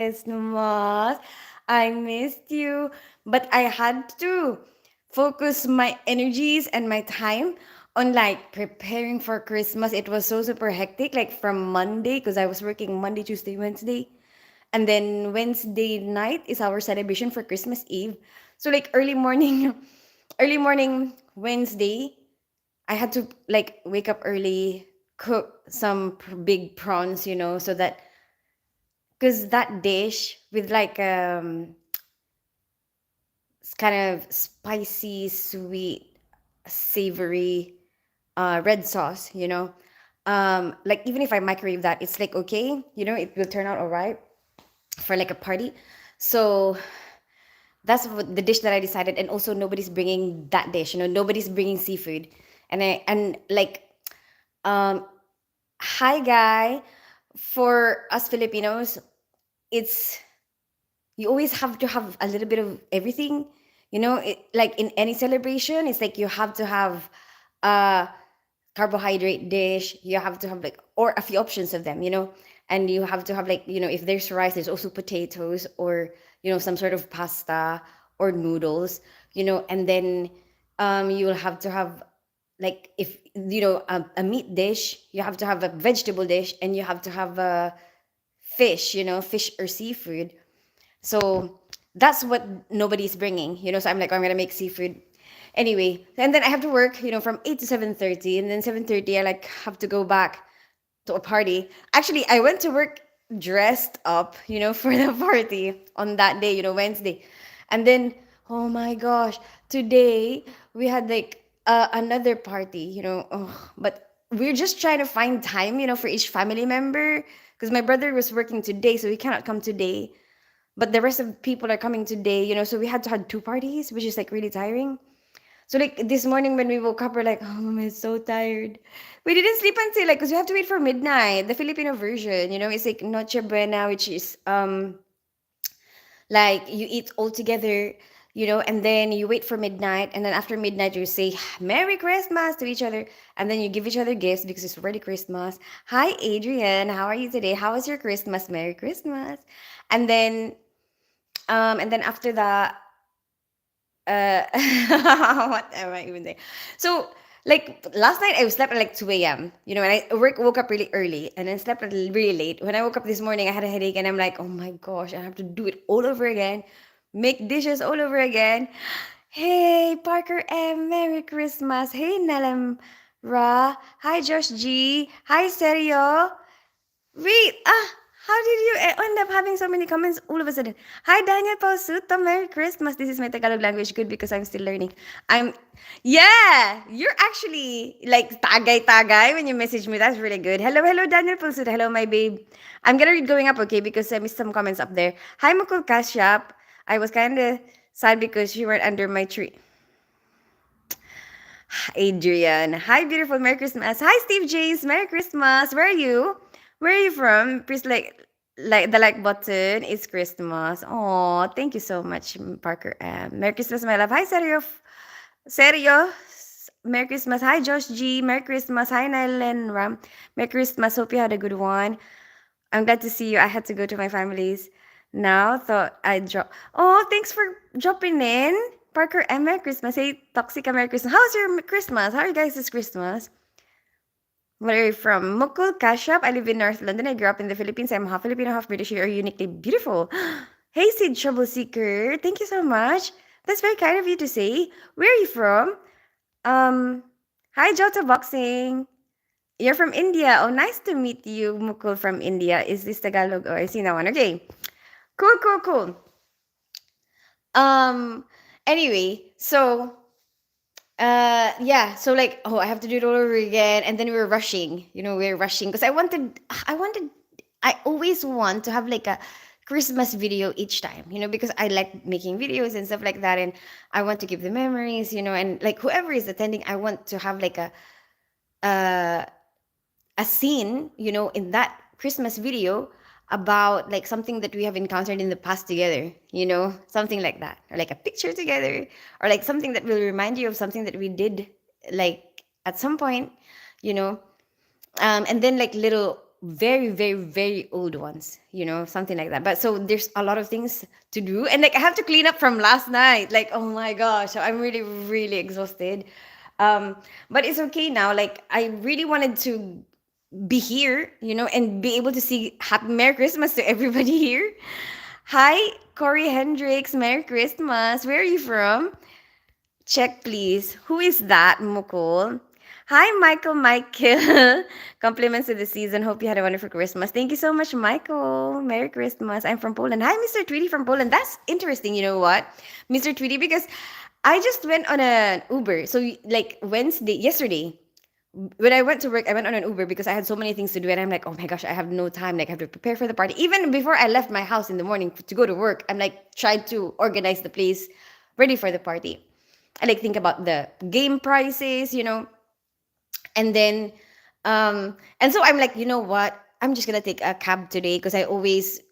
Christmas. I missed you, but I had to focus my energies and my time on like preparing for Christmas. It was so super hectic, like from Monday, because I was working Monday, Tuesday, Wednesday. And then Wednesday night is our celebration for Christmas Eve. So like early morning, early morning Wednesday, I had to like wake up early, cook some big prawns, so that because that dish with like kind of spicy, sweet, savory red sauce, like even if I microwave that, it's like okay, it will turn out all right for like a party. So that's the dish that I decided, and also nobody's bringing that dish. Nobody's bringing seafood, and like um, hi guy, for us Filipinos, it's you always have to have a little bit of everything. Like in any celebration, it's like you have to have a carbohydrate dish. You have to have like or a few options of them. And you have to have like if there's rice, there's also potatoes or some sort of pasta or noodles. And then you will have to have like if a meat dish, you have to have a vegetable dish, and you have to have a fish, fish or seafood. So that's what nobody's bringing. So I'm like, I'm gonna make seafood anyway. And then I have to work, from 8 to 7:30, and then 7:30 I like have to go back to a party. Actually, I went to work dressed up, for the party on that day, Wednesday. And then, oh my gosh, today we had like another party, but we're just trying to find time, for each family member because my brother was working today, so he cannot come today. But the rest of people are coming today, so we had to have two parties, which is like really tiring. So like this morning when we woke up, we're like, oh, I'm so tired. We didn't sleep until like, because we have to wait for midnight. The Filipino version, it's like Noche Buena, which is like you eat all together, and then you wait for midnight, and then after midnight you say Merry Christmas to each other, and then you give each other gifts because it's already Christmas. Hi Adrian, how are you today? How was your Christmas? Merry Christmas. And then after that, uh what am I even saying? So like last night I slept at like 2 a.m. And I woke up really early and then slept really late. When I woke up this morning, I had a headache, and I'm like, oh my gosh, I have to do it all over again, make dishes all over again. Hey Parker M, Merry Christmas. Hey Nelam Ra. Hi Josh G. Hi Serio. Wait, how did you end up having so many comments all of a sudden? Hi, Daniel Pausuto. Merry Christmas. This is my Tagalog language. Good because I'm still learning. Yeah, you're actually like tagay-tagay when you message me. That's really good. Hello, hello, Daniel Pausuto. Hello, my babe. I'm gonna read going up, okay, because I missed some comments up there. Hi, Mukul Kashyap. I was kind of sad because you weren't under my tree. Adrian. Hi, beautiful. Merry Christmas. Hi, Steve James. Merry Christmas. Where are you? Where are you from? Please like the like button. It's Christmas. Oh, thank you so much, Parker. Merry Christmas, my love. Hi, Serio. Serio. Merry Christmas. Hi, Josh G. Merry Christmas. Hi, Nylan Ram. Merry Christmas. Hope you had a good one. I'm glad to see you. I had to go to my family's now. Thought I'd drop. Oh, thanks for dropping in. Parker and Merry Christmas. Hey, Toxica, Merry Christmas. How's your Christmas? How are you guys this Christmas? Where are you from? Mukul Kashyap. I live in North London. I grew up in the Philippines. I'm half Filipino, half British. You are uniquely beautiful. Hey, Sid Trouble Seeker. Thank you so much. That's very kind of you to say. Where are you from? Um, Hi, Jota Boxing. You're from India. Oh, nice to meet you, Mukul from India. Is this Tagalog? Oh, I see that one. Okay. Cool, cool, cool. Um, anyway, so yeah, so like, oh, I have to do it all over again, and then we were rushing. We were rushing because I always want to have like a Christmas video each time, because I like making videos and stuff like that, and I want to keep the memories, and like whoever is attending, I want to have like uh a scene, in that Christmas video about like something that we have encountered in the past together, something like that, or like a picture together, or like something that will remind you of something that we did like at some point, you know, and then like little very, very, very old ones, something like that. But so there's a lot of things to do. And like I have to clean up from last night. Like, oh my gosh, I'm really, really exhausted. Um, but it's okay now. Like I really wanted to be here, and be able to see Happy Merry Christmas to everybody here. Hi, Corey Hendricks. Merry Christmas. Where are you from? Check, please. Who is that, Mukul? Hi, Michael. Compliments of the season. Hope you had a wonderful Christmas. Thank you so much, Michael. Merry Christmas. I'm from Poland. Hi, Mr. Tweety from Poland. That's interesting. You know what, Mr. Tweety? Because I just went on an Uber. So, like yesterday, when I went to work, I went on an Uber because I had so many things to do. And I'm like, oh my gosh, I have no time. Like, I have to prepare for the party. Even before I left my house in the morning to go to work, I'm like, tried to organize the place ready for the party. I like think about the game prices, and then and so I'm like, you know what? I'm just gonna take a cab today because I always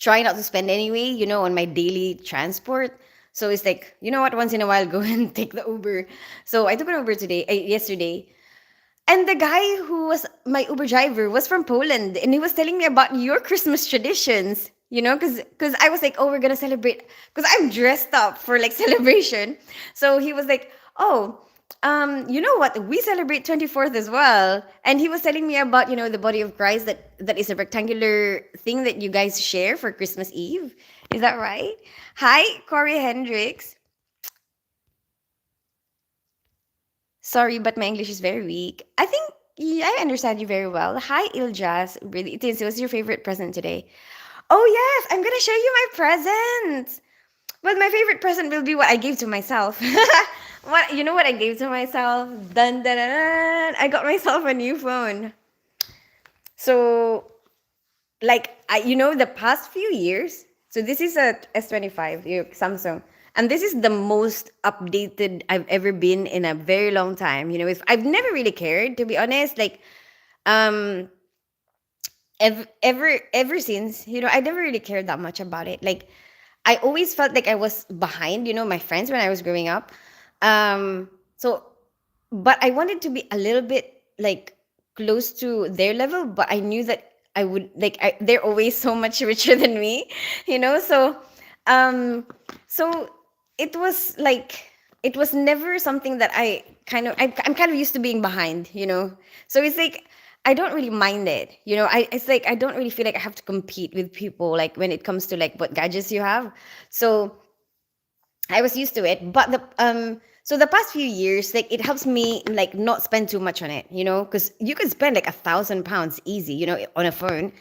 try not to spend anyway, on my daily transport. So it's like, you know what, once in a while go and take the Uber. So I took an Uber yesterday. And the guy who was my Uber driver was from Poland, and he was telling me about your Christmas traditions. Because I was like, oh, we're gonna celebrate, because I'm dressed up for like celebration. So he was like, oh, you know what? We celebrate 24th as well. And he was telling me about, the body of Christ that is a rectangular thing that you guys share for Christmas Eve. Is that right? Hi, Corey Hendricks. Sorry, but my English is very weak. I think yeah, I understand you very well. Hi, Iljas. Really, it is. What's your favorite present today? Oh yes, I'm gonna show you my present. But my favorite present will be what I gave to myself. What you know what I gave to myself? Dun dun dun! Dun. I got myself a new phone. So like the past few years, so this is a S25 Samsung, and this is the most updated I've ever been in a very long time. If I've never really cared, to be honest, like um ever since, I never really cared that much about it. Like I always felt like I was behind, my friends when I was growing up. So but I wanted to be a little bit like close to their level, but I knew that I would they're always so much richer than me, so um so it was like it was never something that I'm kind of used to being behind, so it's like I don't really mind it, it's like I don't really feel like I have to compete with people like when it comes to like what gadgets you have. So I was used to it, but the past few years, like it helps me like not spend too much on it, because you can spend like £1,000 easy, on a phone.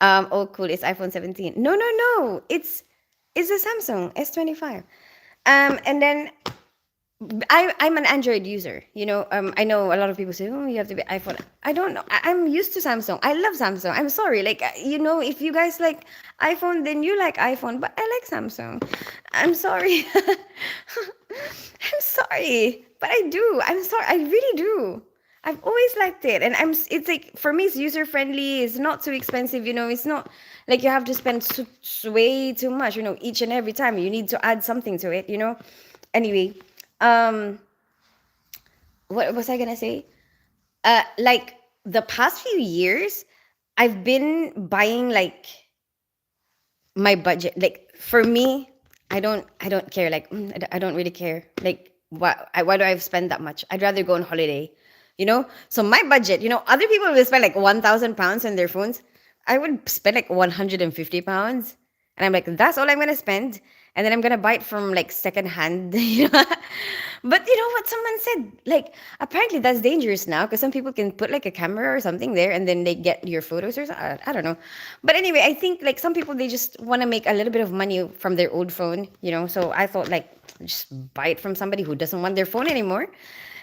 Oh, cool! It's iPhone 17. No, no, no. It's a Samsung S25. And then I'm an Android user. I know a lot of people say, "Oh, you have to be iPhone." I don't know. I'm used to Samsung. I love Samsung. I'm sorry. Like, if you guys like iPhone, then you like iPhone. But I like Samsung. I'm sorry. I'm sorry, but I do. I'm sorry. I really do. I've always liked it, and it's like for me, it's user friendly. It's not too expensive. It's not like you have to spend way too much. Each and every time you need to add something to it. Anyway, um what was I gonna say? Like the past few years I've been buying like my budget. Like for me, I don't care. Like I don't really care. Like why do I spend that much? I'd rather go on holiday. So my budget, other people will spend like £1,000 on their phones. I would spend like £150, and I'm like, that's all I'm gonna spend, and then I'm gonna buy it from like secondhand. But you know what someone said? Like apparently that's dangerous now because some people can put like a camera or something there, and then they get your photos or something. I don't know. But anyway, I think like some people they just want to make a little bit of money from their old phone. So I thought like just buy it from somebody who doesn't want their phone anymore.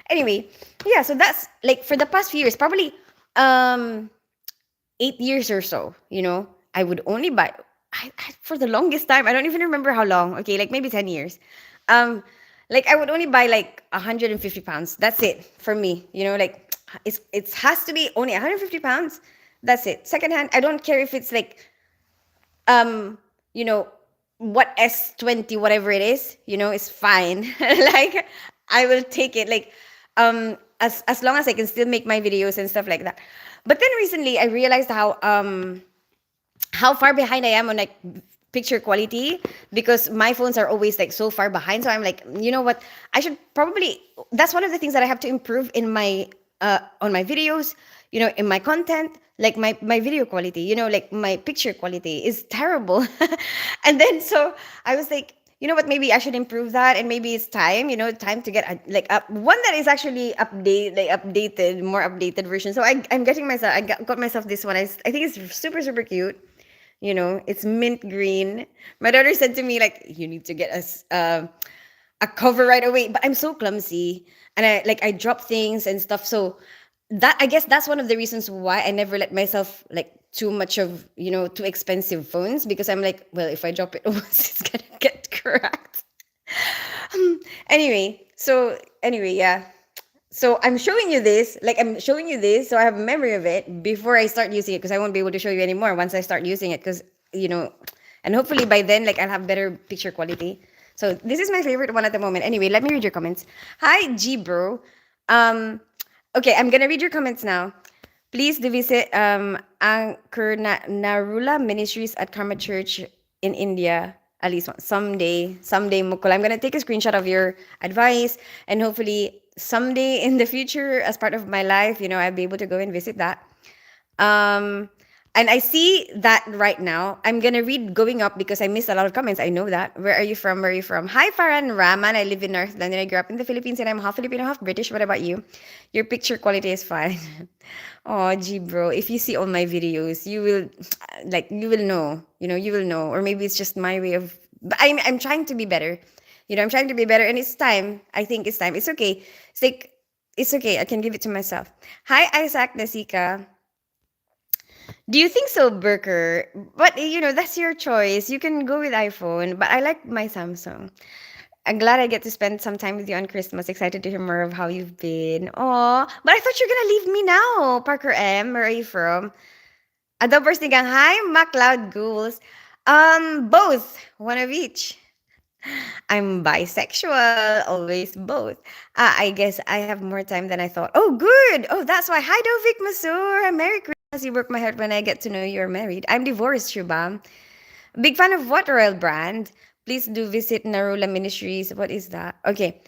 Anyway, yeah. So that's like for the past few years, probably um 8 years or so, I would only buy, for the longest time, I don't even remember how long. Okay, like maybe 10 years. Um, like I would only buy like £150. That's it for me. Like it has to be only £150. That's it. Secondhand, I don't care if it's like um, you know, what S20, whatever it is, it's fine. Like I will take it. Like as long as I can still make my videos and stuff like that. But then recently I realized how far behind I am on like picture quality, because my phones are always like so far behind. So I'm like, you know what? I should probably, that's one of the things that I have to improve in my on my videos, in my content, like my video quality, like my picture quality is terrible. And then so I was like, you know what, maybe I should improve that, and maybe it's time, time to get one that is actually updated, more updated version. So I'm getting myself, got myself this one. I think it's super super cute. It's mint green. My daughter said to me, like, you need to get us a cover right away. But I'm so clumsy, and I drop things and stuff. So that, I guess that's one of the reasons why I never let myself like too much of, too expensive phones, because I'm like, well, if I drop it once, it's gonna get cracked. Anyway, yeah. So I'm showing you this, so I have a memory of it before I start using it, because I won't be able to show you anymore once I start using it, because you know, and hopefully by then, like, I'll have better picture quality. So this is my favorite one at the moment. Anyway, let me read your comments. Hi, G bro. Um, okay, I'm gonna read your comments now. Please do visit Anchor Narula Ministries at Karma Church in India. At least someday, Mukul. I'm gonna take a screenshot of your advice, and hopefully someday in the future, as part of my life, I'll be able to go and visit that. Um, and I see that right now. I'm gonna read going up because I missed a lot of comments. I know that. Where are you from? Where are you from? Hi, Farhan Rahman. I live in North London. I grew up in the Philippines, and I'm half Filipino, half British. What about you? Your picture quality is fine. Oh, gee, bro. If you see all my videos, you will, like, you will know. You will know. Or maybe it's just my way of. But I'm trying to be better. I'm trying to be better, and it's time. I think it's time. It's okay. It's like, it's okay. I can give it to myself. Hi, Isaac Nasika. Do you think so, Burker? But that's your choice. You can go with iPhone, but I like my Samsung. I'm glad I get to spend some time with you on Christmas. Excited to hear more of how you've been. Oh, but I thought you're gonna leave me now, Parker M. Where are you from? Adobo Snigang. Hi, MacLeod Ghouls. Both. One of each. I'm bisexual, always both. I guess I have more time than I thought. Oh, good. Oh, that's why. Hi, Dovik Masur. Merry Christmas. You broke my heart when I get to know you're married. I'm divorced, Shubham. Big fan of what royal brand? Please do visit Narula Ministries. What is that? Okay.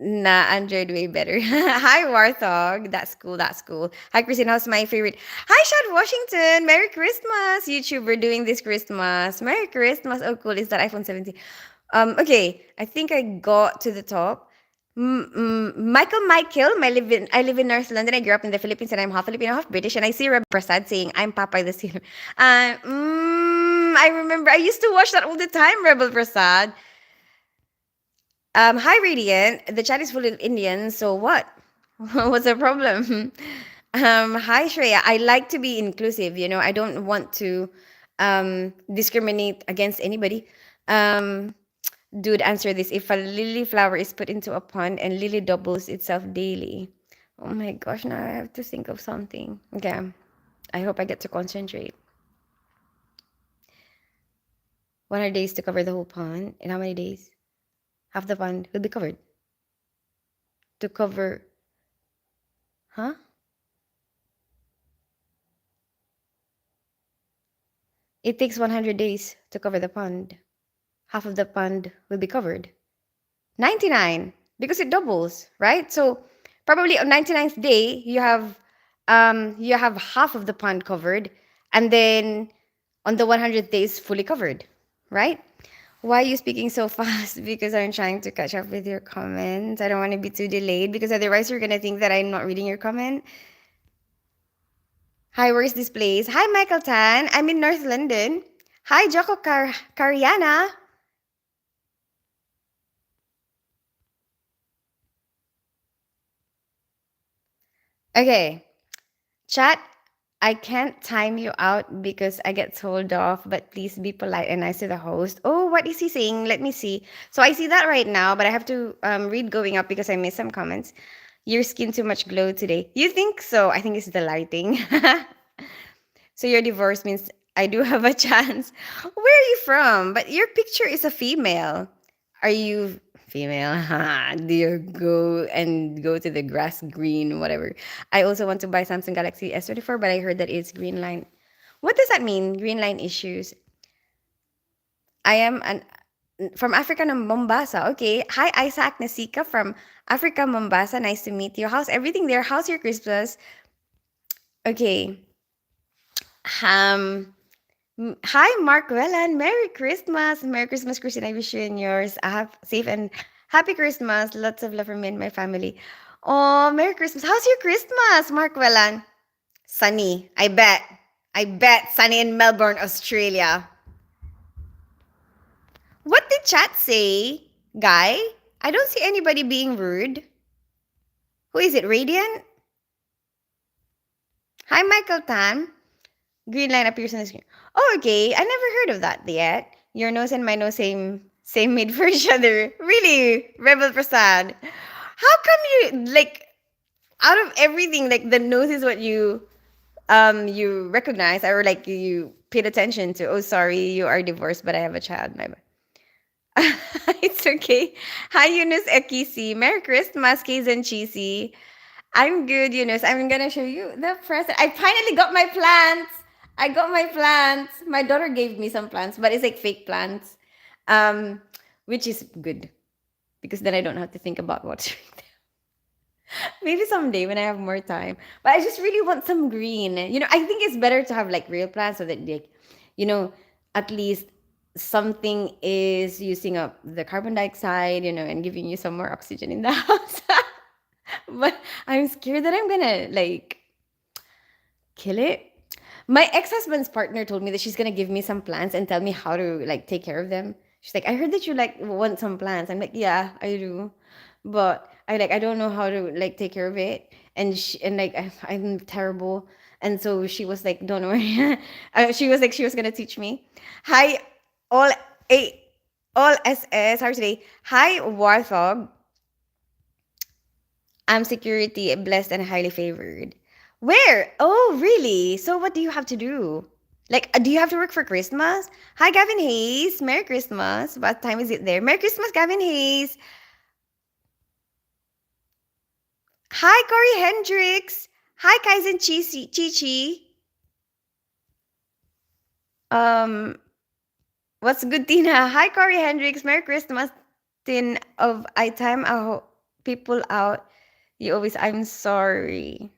Nah, Android way better. Hi, Warthog. That's cool. That's cool. Hi, Christine. How's my favorite? Hi, Shad Washington. Merry Christmas. YouTuber doing this Christmas. Merry Christmas. Oh, cool. Is that iPhone 17? Okay. I think I got to the top. Michael, I live in North London. I grew up in the Philippines, and I'm half Filipino, half British. And I see Reb Prasad saying, "I'm Popeye the Sailor." I remember I used to watch that all the time, Rebel Prasad. Hi, Radiant. The chat is full of Indians, so what? What's the problem? Hi, Shreya. I like to be inclusive. I don't want to discriminate against anybody. Um, Dude, answer this. If a lily flower is put into a pond and lily doubles itself daily. Oh my gosh, now I have to think of something. Okay. I hope I get to concentrate. 100 days to cover the whole pond. In how many days? Half the pond will be covered. To cover. Huh? It takes 100 days to cover the pond. Half of the pond will be covered. 99, because it doubles, right? So probably on 99th day you have half of the pond covered, and then on the 100th days fully covered, right? Why are you speaking so fast? Because I'm trying to catch up with your comments. I don't want to be too delayed, because otherwise you're gonna think that I'm not reading your comment. Hi, where's this place? Hi, Michael Tan. I'm in North London. Hi, Joko Kariana. Okay, chat. I can't time you out because I get told off, but please be polite and nice to the host. Oh, what is he saying? Let me see. So I see that right now, but I have to read going up because I missed some comments. Your skin too much glow today. You think so? I think it's the lighting. So your divorce means I do have a chance. Where are you from? But your picture is a female. Are you? female. Do you go to the grass green, whatever? I also want to buy Samsung Galaxy S24, but I heard that it's green line. What does that mean? Green line issues. I am from Africa, Mombasa. Okay. Hi, Isaac Nasika from Africa, Mombasa. Nice to meet you. How's everything there? How's your Christmas? Okay. Um, Hi, Mark Wellan. Merry Christmas. Merry Christmas, Christine. I wish you and yours a safe and happy Christmas. Lots of love from me and my family. Oh, Merry Christmas. How's your Christmas, Mark Wellan? Sunny. I bet. I bet sunny in Melbourne, Australia. What did chat say, Guy? I don't see anybody being rude. Who is it? Radiant? Hi, Michael Tan. Green line appears on the screen. Oh, okay. I never heard of that yet. Your nose and my nose same made for each other. Really, Rebel Prasad. How come you like out of everything, like the nose is what you recognize or like you paid attention to. Oh, sorry, you are divorced, but I have a child. My bad. It's okay. Hi, Yunus Ekisi. Merry Christmas, Kays and Cheesy. I'm good, Yunus. I'm gonna show you the present. I finally got my plants. I got my plants. My daughter gave me some plants, but it's like fake plants, um, which is good because then I don't have to think about watering them. Maybe someday when I have more time. But I just really want some green. I think it's better to have like real plants so that like, you know, at least something is using up the carbon dioxide, and giving you some more oxygen in the house. But I'm scared that I'm gonna like kill it. My ex-husband's partner told me that she's gonna give me some plants and tell me how to like take care of them. She's like, I heard that you like want some plants. I'm like, yeah, I do, but I don't know how to like take care of it. And like I'm terrible. And so she was like, don't worry. She was like, she was gonna teach me. Hi, all a all SS. How are you today? Hi, Warthog. I'm security, blessed and highly favored. Where? Oh, really? So what do you have to do? Like, do you have to work for Christmas? Hi, Gavin Hayes. Merry Christmas. What time is it there? Merry Christmas, Gavin Hayes. Hi, Corey Hendricks. Hi, Kaizen Chichi. Um, what's good, Tina? Hi, Corey Hendricks. Merry Christmas, Tin of I time people out. You always, I'm sorry.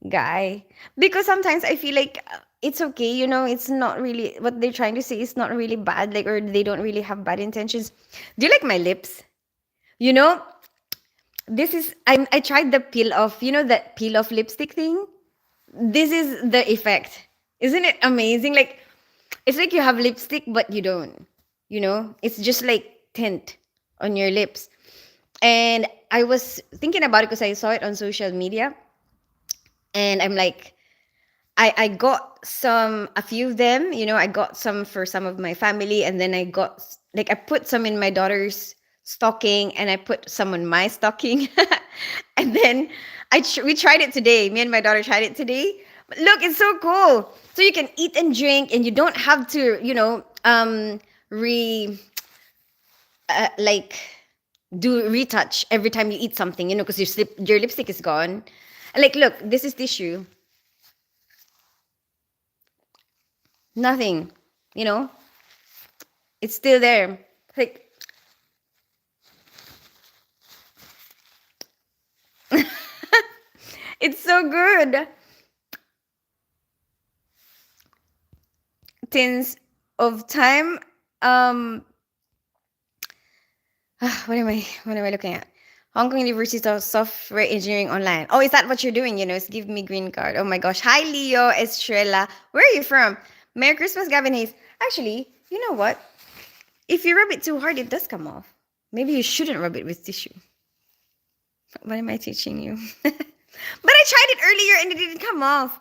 Guy, because sometimes I feel like it's okay, it's not really what they're trying to say is not really bad, like, or they don't really have bad intentions. Do you like my lips? you know this is I tried the peel off, that peel off lipstick thing. This is the effect. Isn't it amazing? Like, it's like you have lipstick but you don't. It's just like tint on your lips. And I was thinking about it because I saw it on social media, and I'm like, I got a few of them. I got some for some of my family, and then I got like I put some in my daughter's stocking, and I put some on my stocking, and then we tried it today. Me and my daughter tried it today. But look, it's so cool. So you can eat and drink, and you don't have to, re like do retouch every time you eat something, because your lipstick is gone. Like, look, this is tissue. Nothing, you know, it's still there. Like, it's so good. Tins of time. Um, what am I looking at? Hong Kong University of Software Engineering Online. Oh, is that what you're doing? It's give me green card. Oh my gosh. Hi, Leo Estrella. Where are you from? Merry Christmas, Gavin Hayes. Actually, you know what? If you rub it too hard, it does come off. Maybe you shouldn't rub it with tissue. What am I teaching you? But I tried it earlier and it didn't come off.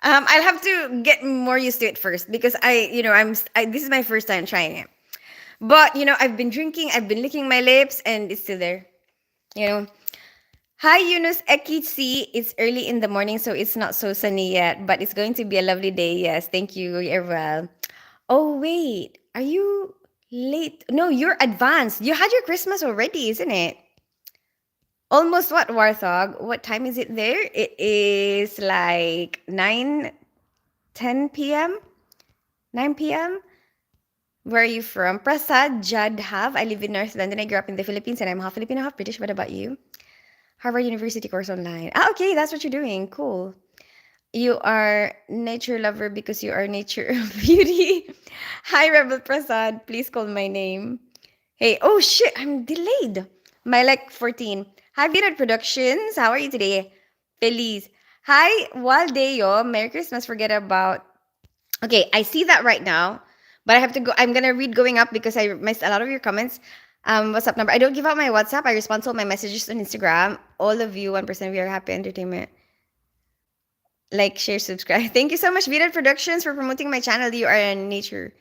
I'll have to get more used to it first because this is my first time trying it. But I've been drinking, I've been licking my lips, and it's still there. Hi, Yunus Ekisi. It's early in the morning, so it's not so sunny yet, but it's going to be a lovely day. Yes, thank you. You're well. Oh, wait. Are you Late. No, you're advanced. You had your Christmas already, isn't it? Almost what, Warthog? What time is it there? It is like 9, 10 p.m. 9 p.m. Where are you from? Prasad Jadhav. I live in North London. I grew up in the Philippines and I'm half Filipino, half British. What about you? Harvard University course online. Ah, okay, that's what you're doing. Cool. You are nature lover because you are nature beauty. Hi, Rebel Prasad. Please call my name. Hey, oh shit, I'm delayed. My like 14. Hi, Vinod Productions. How are you today? Feliz. Hi, Waldeo. Merry Christmas. Forget about. Okay, I see that right now, but I have to go. I'm gonna read going up because I missed a lot of your comments. WhatsApp number. I don't give out my WhatsApp. I respond to all my messages on Instagram. All of you, 1% of you are happy entertainment. Like, share, subscribe. Thank you so much, Vinod Productions, for promoting my channel. You are in nature.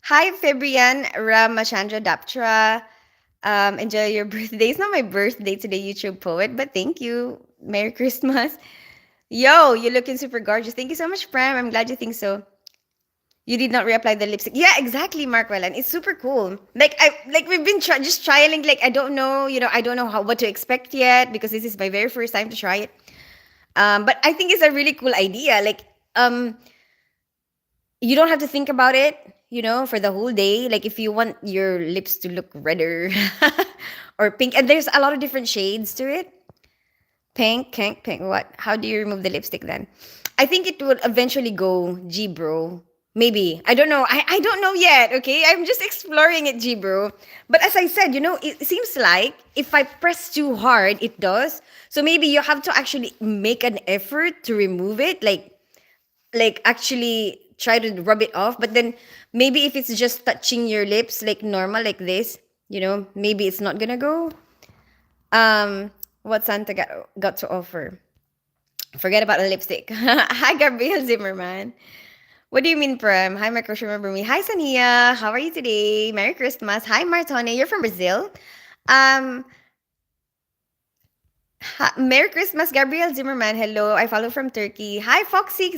Hi, Fabrian Ramachandra Daptra. Enjoy your birthday. It's not my birthday today, YouTube poet, but thank you. Merry Christmas. Yo, you're looking super gorgeous. Thank you so much, Pram. I'm glad you think so. You did not reapply the lipstick. Yeah, exactly, Mark Wellan. It's super cool. Like we've been just trialing. Like I don't know, I don't know what to expect yet because this is my very first time to try it. But I think it's a really cool idea. Like you don't have to think about it, for the whole day. Like if you want your lips to look redder or pink, and there's a lot of different shades to it. Pink. What? How do you remove the lipstick then? I think it will eventually go G bro. Maybe. I don't know. I don't know yet. Okay. I'm just exploring it, G bro. But as I said, it seems like if I press too hard, it does. So maybe you have to actually make an effort to remove it. Like actually try to rub it off. But then maybe if it's just touching your lips like normal like this, maybe it's not gonna go. What Santa got to offer. Forget about the lipstick. Hi, Gabriel Zimmerman. What do you mean, Prem? Hi, my crush, remember me. Hi, Sania. How are you today? Merry Christmas. Hi, Martone. You're from Brazil. Um, Merry Christmas, Gabriel Zimmerman. Hello. I follow from Turkey. Hi, Foxy.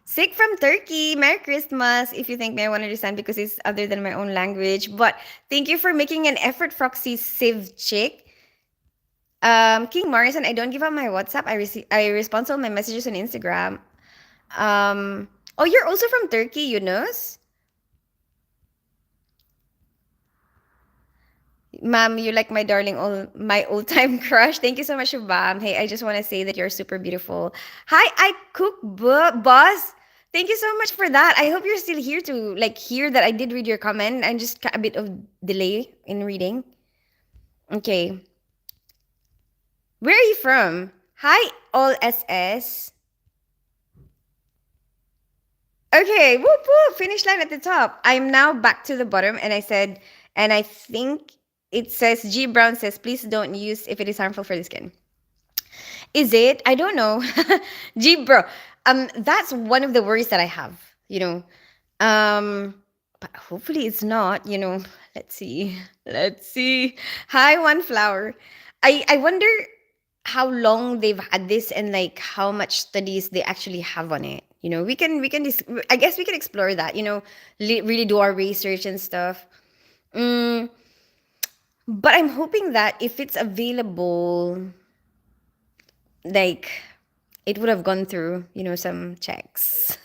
Sick from Turkey. Merry Christmas. If you think me, I want to understand because it's other than my own language. But thank you for making an effort, Foxy Siv Chick. King Morrison, I don't give out my WhatsApp. I respond to all my messages on Instagram. Oh, you're also from Turkey, Yunus? Ma'am, you like my darling, my old time crush. Thank you so much, Shubham. Hey, I just want to say that you're super beautiful. Hi, I cook boss. Thank you so much for that. I hope you're still here to hear that I did read your comment. I'm just a bit of delay in reading. Okay. Where are you from? Hi, all SS. Okay, whoop whoop, finish line at the top. I'm now back to the bottom, and I think it says G Brown says, please don't use if it is harmful for the skin. Is it? I don't know. G Bro, that's one of the worries that I have. But hopefully it's not. Let's see. Let's see. Hi, One Flower. I wonder how long they've had this and how much studies they actually have on it. I guess we can explore that. Really do our research and stuff. Mm, but I'm hoping that if it's available, like it would have gone through, some checks.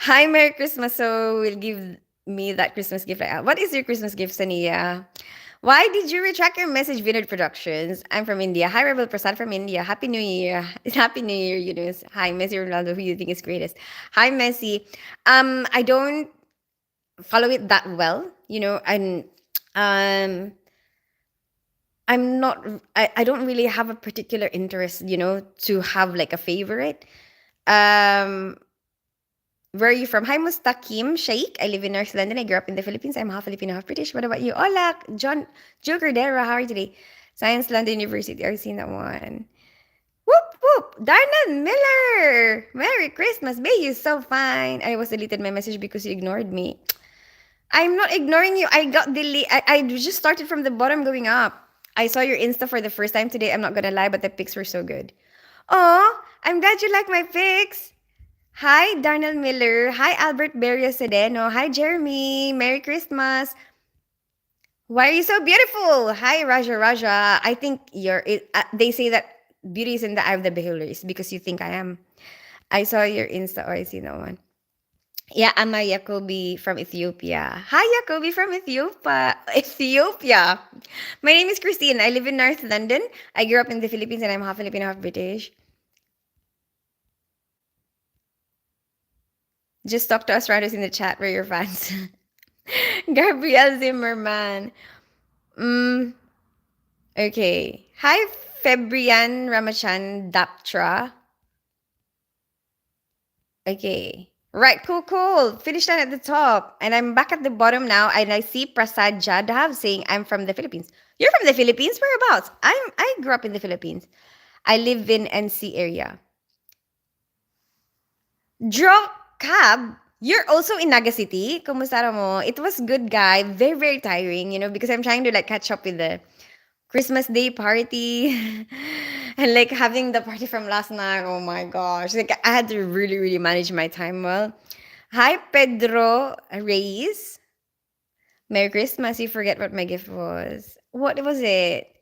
Hi, Merry Christmas. So will give me that Christmas gift. What is your Christmas gift, Sania? Why did you retract your message, Vinod Productions? I'm from India. Hi, Rebel Prasad from India. Happy New Year. Happy New Year, Yunus. Hi, Messi Ronaldo. Who you think is greatest? Hi, Messi. I don't follow it that well. Um, I'm not. I don't really have a particular interest. To have a favorite. Um, where are you from? Hi, Mustaqim Sheikh. I live in North London. I grew up in the Philippines. I'm half Filipino, half British. What about you? Hola, Joe Cordero. How are you today? Science London University. I've seen that one. Whoop, whoop. Darnell Miller. Merry Christmas. Babe, you're so fine. I was deleted my message because you ignored me. I'm not ignoring you. I got delete. I just started from the bottom going up. I saw your Insta for the first time today. I'm not going to lie, but the pics were so good. Oh, I'm glad you like my pics. Hi, Darnell Miller. Hi, Albert Berrio Sedeno. Hi, Jeremy. Merry Christmas. Why are you so beautiful? Hi, Raja Raja. I think they say that beauty is in the eye of the beholder. It's because you think I am. I saw your Insta. Oh, I see that one. Yeah, I'm a Yacobi from Ethiopia. Hi, Yacobi from Ethiopia. Ethiopia. My name is Christine. I live in North London. I grew up in the Philippines and I'm half Filipino, half British. Just talk to us writers in the chat. We're your fans. Gabrielle Zimmerman. Mm, okay. Hi, Febrian Ramachan Daptra. Okay. Right, cool, cool. Finish that at the top. And I'm back at the bottom now, and I see Prasad Jadhav saying, I'm from the Philippines. You're from the Philippines? Whereabouts? I grew up in the Philippines. I live in NC area. Draw Cab, you're also in Naga City? Kumusta mo? It was good, guy. Very, very tiring, because I'm trying to like catch up with the Christmas Day party and like having the party from last night. Oh my gosh. Like I had to really, really manage my time well. Hi, Pedro Reyes. Merry Christmas. You forget what my gift was. What was it?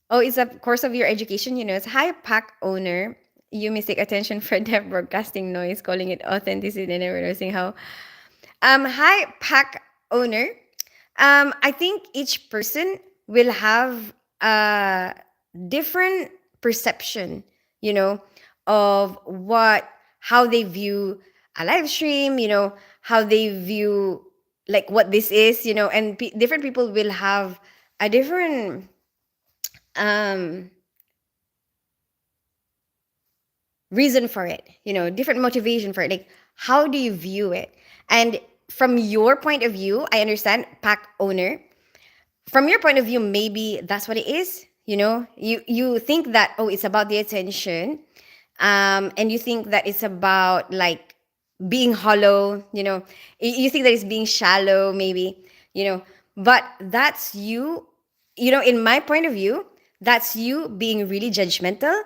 Oh, it's a course of your education, It's hi, pack owner. You mistake attention for the broadcasting noise, calling it authenticity and never noticing how. Hi, pack owner. I think each person will have a different perception, you know, of how they view a live stream, how they view like what this is, and different people will have a different um reason for it, different motivation for it. Like, how do you view it? And from your point of view, I understand, pack owner. From your point of view, maybe that's what it is. You think that, oh, it's about the attention, and you think that it's about like being hollow. You think that it's being shallow, maybe. But that's you. In my point of view, that's you being really judgmental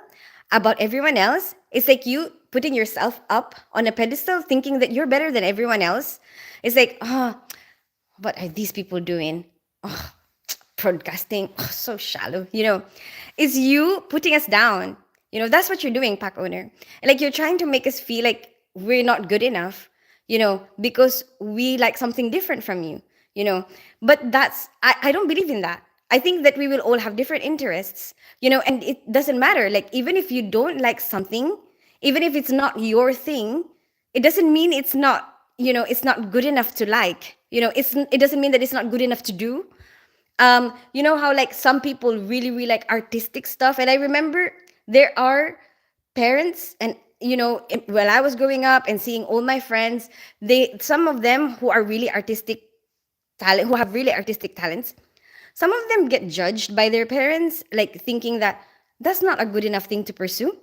about everyone else. It's like you putting yourself up on a pedestal, thinking that you're better than everyone else. It's like, oh, what are these people doing? Oh, broadcasting, oh, so shallow. Is you putting us down. That's what you're doing, pack owner. And like you're trying to make us feel like we're not good enough, because we like something different from you, you know. But I don't believe in that. I think that we will all have different interests, and it doesn't matter. Like, even if you don't like something, even if it's not your thing, it doesn't mean it's not good enough to like. It doesn't mean that it's not good enough to do. You know how like some people really really like artistic stuff, and I remember there are parents, and when I was growing up and seeing all my friends, some of them who are really artistic talent, who have really artistic talents, some of them get judged by their parents, like thinking that that's not a good enough thing to pursue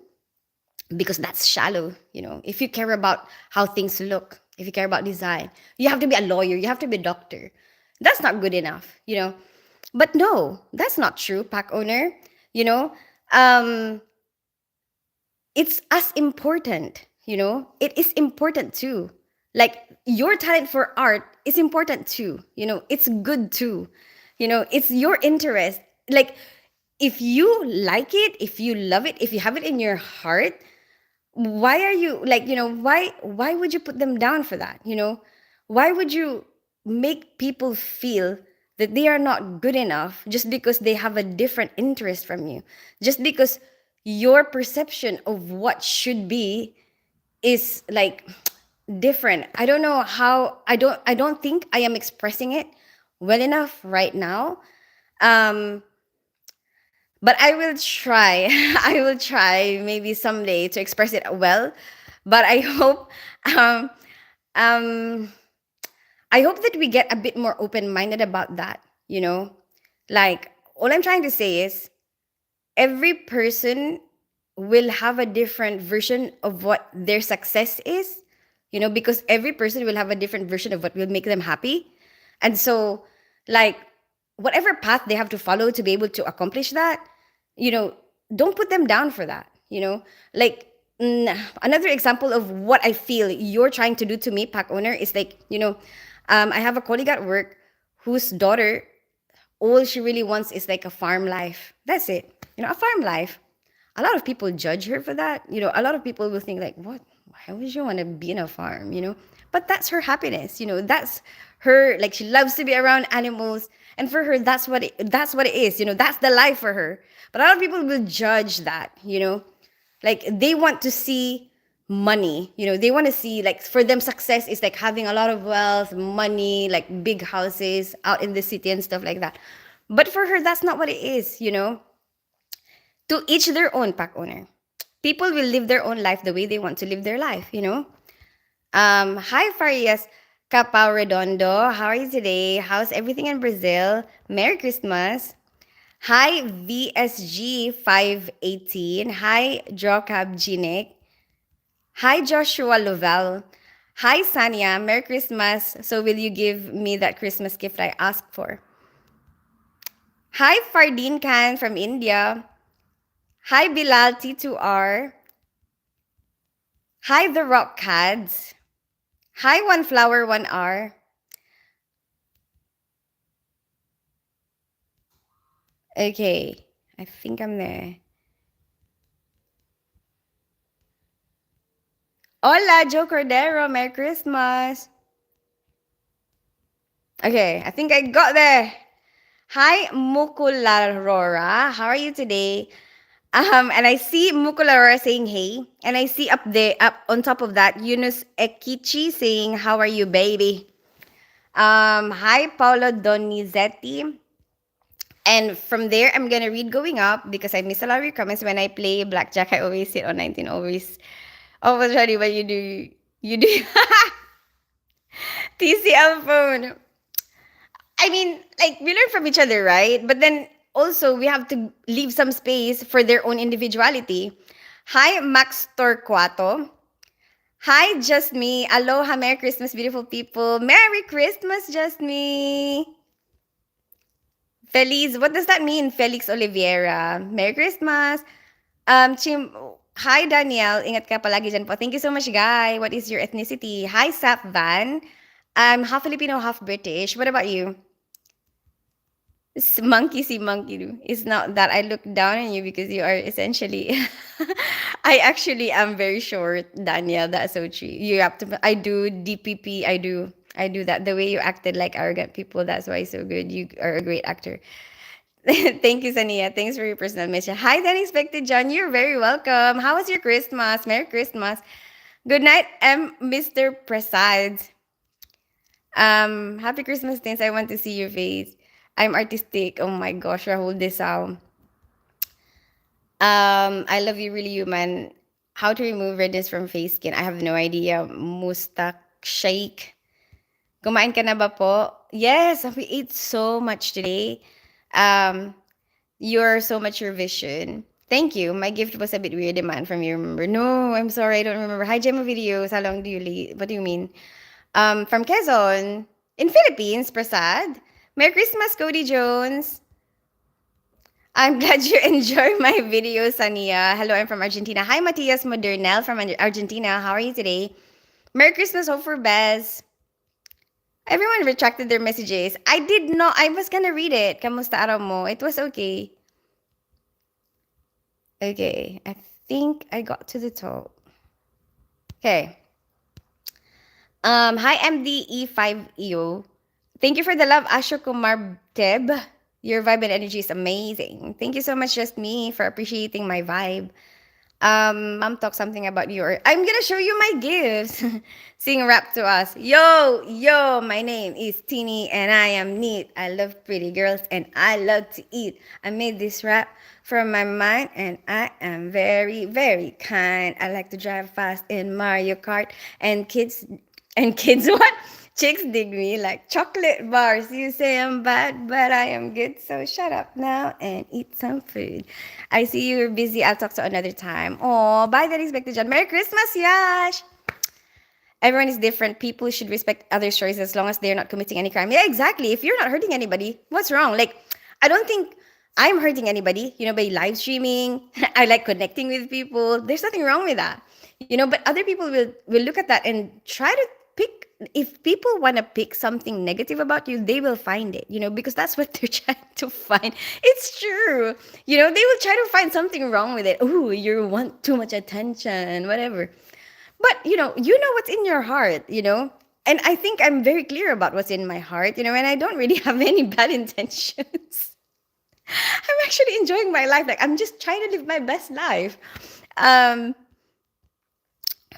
because that's shallow. If you care about how things look, if you care about design, you have to be a lawyer, you have to be a doctor. That's not good enough. But no, that's not true, pack owner. You know, um, it's as important. It is important too. Like, your talent for art is important too. It's good too. It's your interest. Like, if you like it, if you love it, if you have it in your heart, why are you like, why would you put them down for that? Why would you make people feel that they are not good enough just because they have a different interest from you, just because your perception of what should be is like different. I don't know how. I don't think I am expressing it well enough right now. um but I will try. I will try maybe someday to express it well. But um um I hope that we get a bit more open minded about that, Like, all I'm trying to say is every person will have a different version of what their success is, because every person will have a different version of what will make them happy. And so, like, whatever path they have to follow to be able to accomplish that, you know, don't put them down for that, Like, Another example of what I feel you're trying to do to me, pack owner, is like, I have a colleague at work whose daughter, all she really wants is like a farm life. That's it. A farm life. A lot of people judge her for that. A lot of people will think like, what? Why would you want to be in a farm? But that's her happiness. That's her. Like she loves to be around animals, and for her, that's what it is. That's the life for her. But a lot of people will judge that. Like they want to see money. They want to see, like, for them success is like having a lot of wealth, money, like big houses out in the city and stuff like that. But for her, that's not what it is. To each their own, pack owner. People will live their own life the way they want to live their life. Hi, Farias Capao Redondo. How are you today? How's everything in Brazil? Merry Christmas. Hi, VSG 518. Hi, Jocab Ginek. Hi, Joshua Lovell. Hi, Sanya. Merry Christmas. So, will you give me that Christmas gift I asked for? Hi, Fardeen Khan from India. Hi, Bilal T2R. Hi, The Rock Cads. Hi, One Flower, 1R. Okay, I think I'm there. Hola, Joe Cordero. Merry Christmas. Okay, I think I got there. Hi, Mukularora. How are you today? And I see Mukularora saying hey. And I see up on top of that, Yunus Ekichi saying, how are you, baby? Hi, Paolo Donizetti. And from there, I'm gonna read going up because I miss a lot of your comments. When I play blackjack, I always sit on 19, always ready when you do TCL phone. I mean, like, we learn from each other, right? But then also we have to leave some space for their own individuality. Hi, Max Torquato. Hi, Just Me. Aloha, Merry Christmas, beautiful people. Merry Christmas, Just Me. Feliz, what does that mean? Felix Oliveira. Merry Christmas. Hi, Danielle. Ingat ka palagi dyan po. Thank you so much, Guy. What is your ethnicity? Hi, Sap Van. I'm half Filipino, half British. What about you? Monkey see monkey do. It's not that I look down on you because you are essentially. I actually am very short, Danielle. That's so true. You have to. I do DPP. I do that. The way you acted like arrogant people. That's why it's so good. You are a great actor. Thank you, Sania. Thanks for your personal mission. Hi, the unexpected John. You're very welcome. How was your Christmas? Merry Christmas. Good night, Mr. Prasad. Happy Christmas, things. I want to see your face. I'm artistic. Oh my gosh, Rahul Desau. I love you, really, human. How to remove redness from face skin? I have no idea. Mustak shake. Kumain ka na ba po? Yes, we ate so much today. You're so much your vision. Thank you. My gift was a bit weird demand from you, remember? No, I'm sorry, I don't remember. Hi, Gemma Videos. How long do you leave? What do you mean? From Quezon, in Philippines, Prasad. Merry Christmas, Cody Jones. I'm glad you enjoy my video, Sania. Hello, I'm from Argentina. Hi, Matias Modernel from Argentina. How are you today? Merry Christmas, hope for Bez. Everyone retracted their messages. I did not. I was gonna read it. Kamusta araw mo? It was okay. Okay, I think I got to the top. Okay. Hi, MDE5EO. Thank you for the love, Asho Kumar Teb. Your vibe and energy is amazing. Thank you so much, Just Me, for appreciating my vibe. Mom talk something about you. I'm gonna show you my gifts. Sing rap to us. Yo, my name is Teeny and I am neat. I love pretty girls and I love to eat. I made this rap from my mind and I am very, very kind. I like to drive fast in Mario Kart and kids what? Chicks dig me like chocolate bars. You say I'm bad, but I am good. So shut up now and eat some food. I see you're busy. I'll talk to another time. Oh, bye, that expected John. Merry Christmas, Yash. Everyone is different. People should respect others' choices as long as they're not committing any crime. Yeah, exactly. If you're not hurting anybody, what's wrong? Like, I don't think I'm hurting anybody, by live streaming. I like connecting with people. There's nothing wrong with that. But other people will look at that and try to pick. If people want to pick something negative about you, they will find it, because that's what they're trying to find. It's true. They will try to find something wrong with it. Oh, you want too much attention, whatever. But you know what's in your heart, and I think I'm very clear about what's in my heart, and I don't really have any bad intentions. I'm actually enjoying my life. Like, I'm just trying to live my best life. um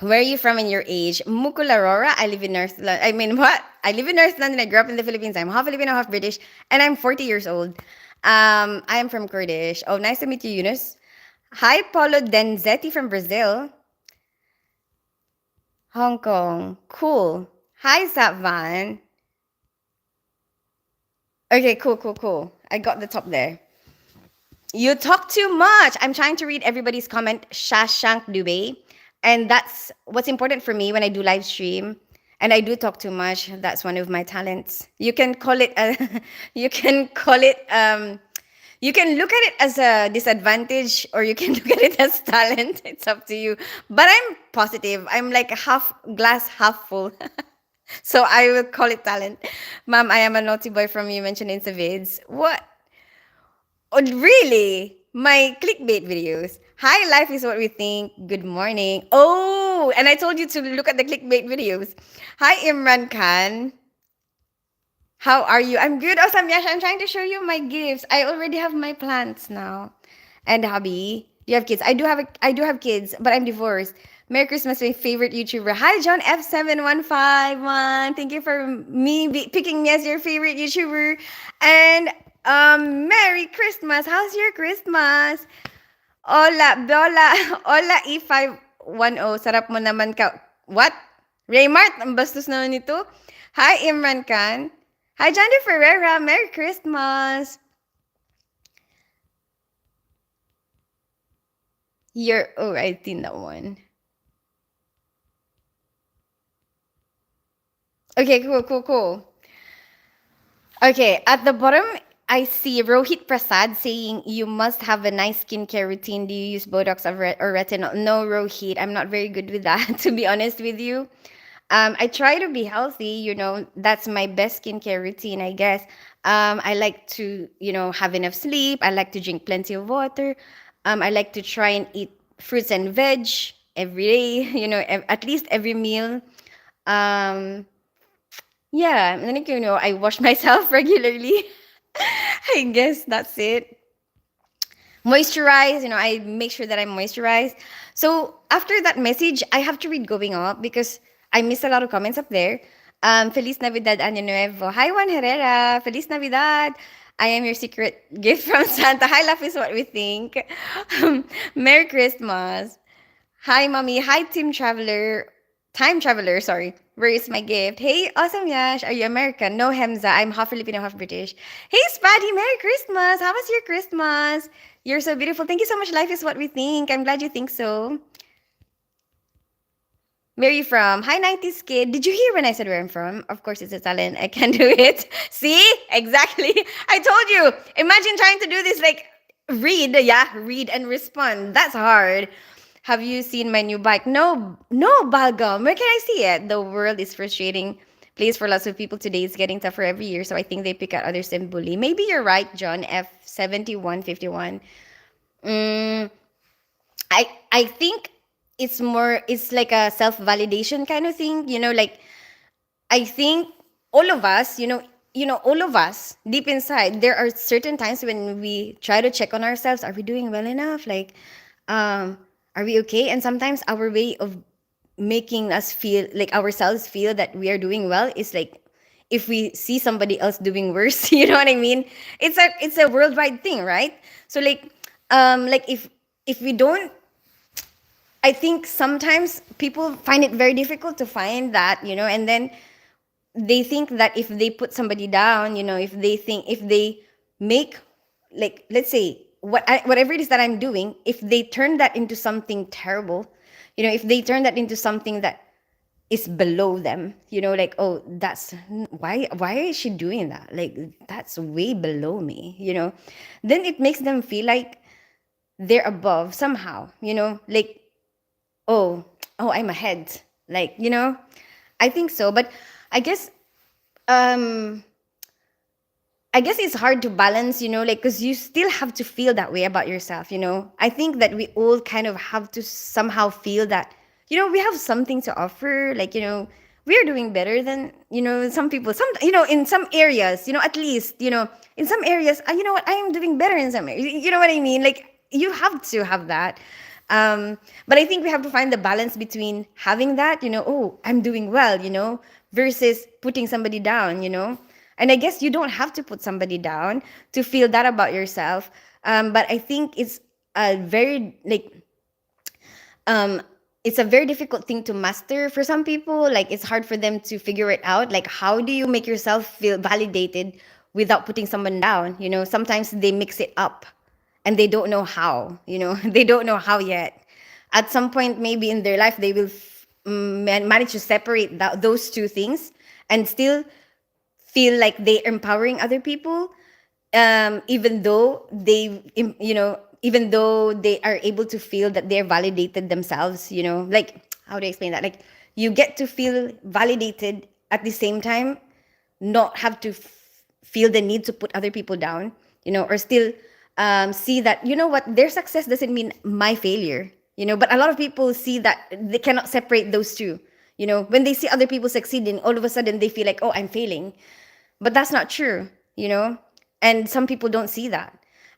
where are you from in your age? Mukularora. I live in North London. I mean, what? I live in North London. I grew up in the Philippines. I'm half Filipino, half British, and I'm 40 years old. I am from Kurdish. Oh, nice to meet you, Eunice. Hi, Paulo Denzetti from Brazil. Hong Kong. Cool. Hi, Satvan. Okay, cool, cool, cool. I got the top there. You talk too much. I'm trying to read everybody's comment, Shashank Dubey. And that's what's important for me when I do live stream. And I do talk too much. That's one of my talents. You can call it you can call it you can look at it as a disadvantage, or you can look at it as talent. It's up to you. But I'm positive. I'm like half glass half full. So I will call it talent. Ma'am, I am a naughty boy from you mentioned in Savids. What? Oh, really? My clickbait videos. Hi, life is what we think. Good morning. Oh, and I told you to look at the clickbait videos. Hi, Imran Khan. How are you? I'm good. Awesome, Yash. I'm trying to show you my gifts. I already have my plants now. And hubby, do you have kids? I do have kids, but I'm divorced. Merry Christmas, my favorite YouTuber. Hi, John F7151. Thank you for picking me as your favorite YouTuber. And Merry Christmas. How's your Christmas? Hola, Bola. Hola, E510. Sarap mo naman ka. What? Raymart, ang bastos naman nito. Hi, Imran Khan. Hi, Johnny Ferreira. Merry Christmas. I think that one. Okay, cool, cool, cool. Okay, at the bottom, I see Rohit Prasad saying you must have a nice skincare routine. Do you use Botox or retinol? No, Rohit, I'm not very good with that, to be honest with you. I try to be healthy, that's my best skincare routine, I guess. I like to, have enough sleep. I like to drink plenty of water. I like to try and eat fruits and veg every day, at least every meal. Um, yeah, and then, I wash myself regularly. I guess that's it. Moisturize, I make sure that I'm moisturized. So after that message, I have to read going up because I missed a lot of comments up there. Feliz Navidad, Año Nuevo. Hi, Juan Herrera. Feliz Navidad. I am your secret gift from Santa. Hi, Love is what we think. Merry Christmas. Hi, mommy. Hi, Team Traveler. Time Traveler, sorry. Where is my gift? Hey, awesome Yash. Are you American? No, Hemza. I'm half Filipino, half British. Hey, Spatty. Merry Christmas. How was your Christmas? You're so beautiful. Thank you so much. Life is what we think. I'm glad you think so. Where are you from? Hi, 90s kid. Did you hear when I said where I'm from? Of course, it's Italian. I can do it. See? Exactly. I told you. Imagine trying to do this like read and respond. That's hard. Have you seen my new bike? No, no, Balgam. Where can I see it? The world is frustrating place for lots of people today. It's getting tougher every year, so I think they pick out others and bully. Maybe you're right, John F7151. Mm, I think it's like a self-validation kind of thing, like I think all of us, all of us deep inside, there are certain times when we try to check on ourselves. Are we doing well enough? Like, are we okay? And sometimes our way of making us feel like ourselves feel that we are doing well is like if we see somebody else doing worse. You know what I mean? It's a worldwide thing, right? So like if we don't, I think sometimes people find it very difficult to find that, and then they think that if they put somebody down, if they make, like, let's say whatever it is that I'm doing, if they turn that into something terrible, if they turn that into something that is below them, like, oh, that's why is she doing that? Like, that's way below me, then it makes them feel like they're above somehow, like, oh, oh, I'm ahead. Like, I think so. But I guess um I guess it's hard to balance, like, because you still have to feel that way about yourself. I think that we all kind of have to somehow feel that, we have something to offer. Like, we're doing better than, some people, in some areas, at least, in some areas, you know what, I am doing better in some areas. You know what I mean? Like, you have to have that. But I think we have to find the balance between having that, oh, I'm doing well, versus putting somebody down. And I guess you don't have to put somebody down to feel that about yourself. But I think a very like um it's a very difficult thing to master for some people. Like, it's hard for them to figure it out. Like, how do you make yourself feel validated without putting someone down? Sometimes they mix it up and they don't know how. They don't know how yet. At some point, maybe in their life, they will manage to separate those two things and still feel like they're empowering other people, even though even though they are able to feel that they're validated themselves. Like, how do I explain that? Like, you get to feel validated at the same time, not have to feel the need to put other people down, or still see that, what, their success doesn't mean my failure. But a lot of people see that they cannot separate those two. When they see other people succeeding, all of a sudden they feel like, oh, I'm failing. But that's not true. And some people don't see that.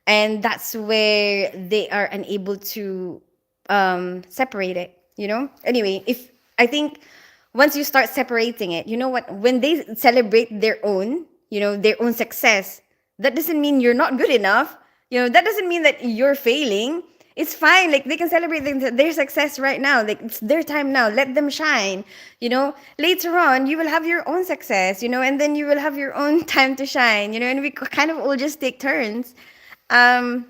And that's where they are unable to separate it. Anyway, if I think once you start separating it, you know what, when they celebrate their own success, that doesn't mean you're not good enough. That doesn't mean that you're failing. It's fine. Like, they can celebrate their success right now. Like, it's their time now. Let them shine. Later on, you will have your own success, and then you will have your own time to shine, and we kind of all just take turns. Um,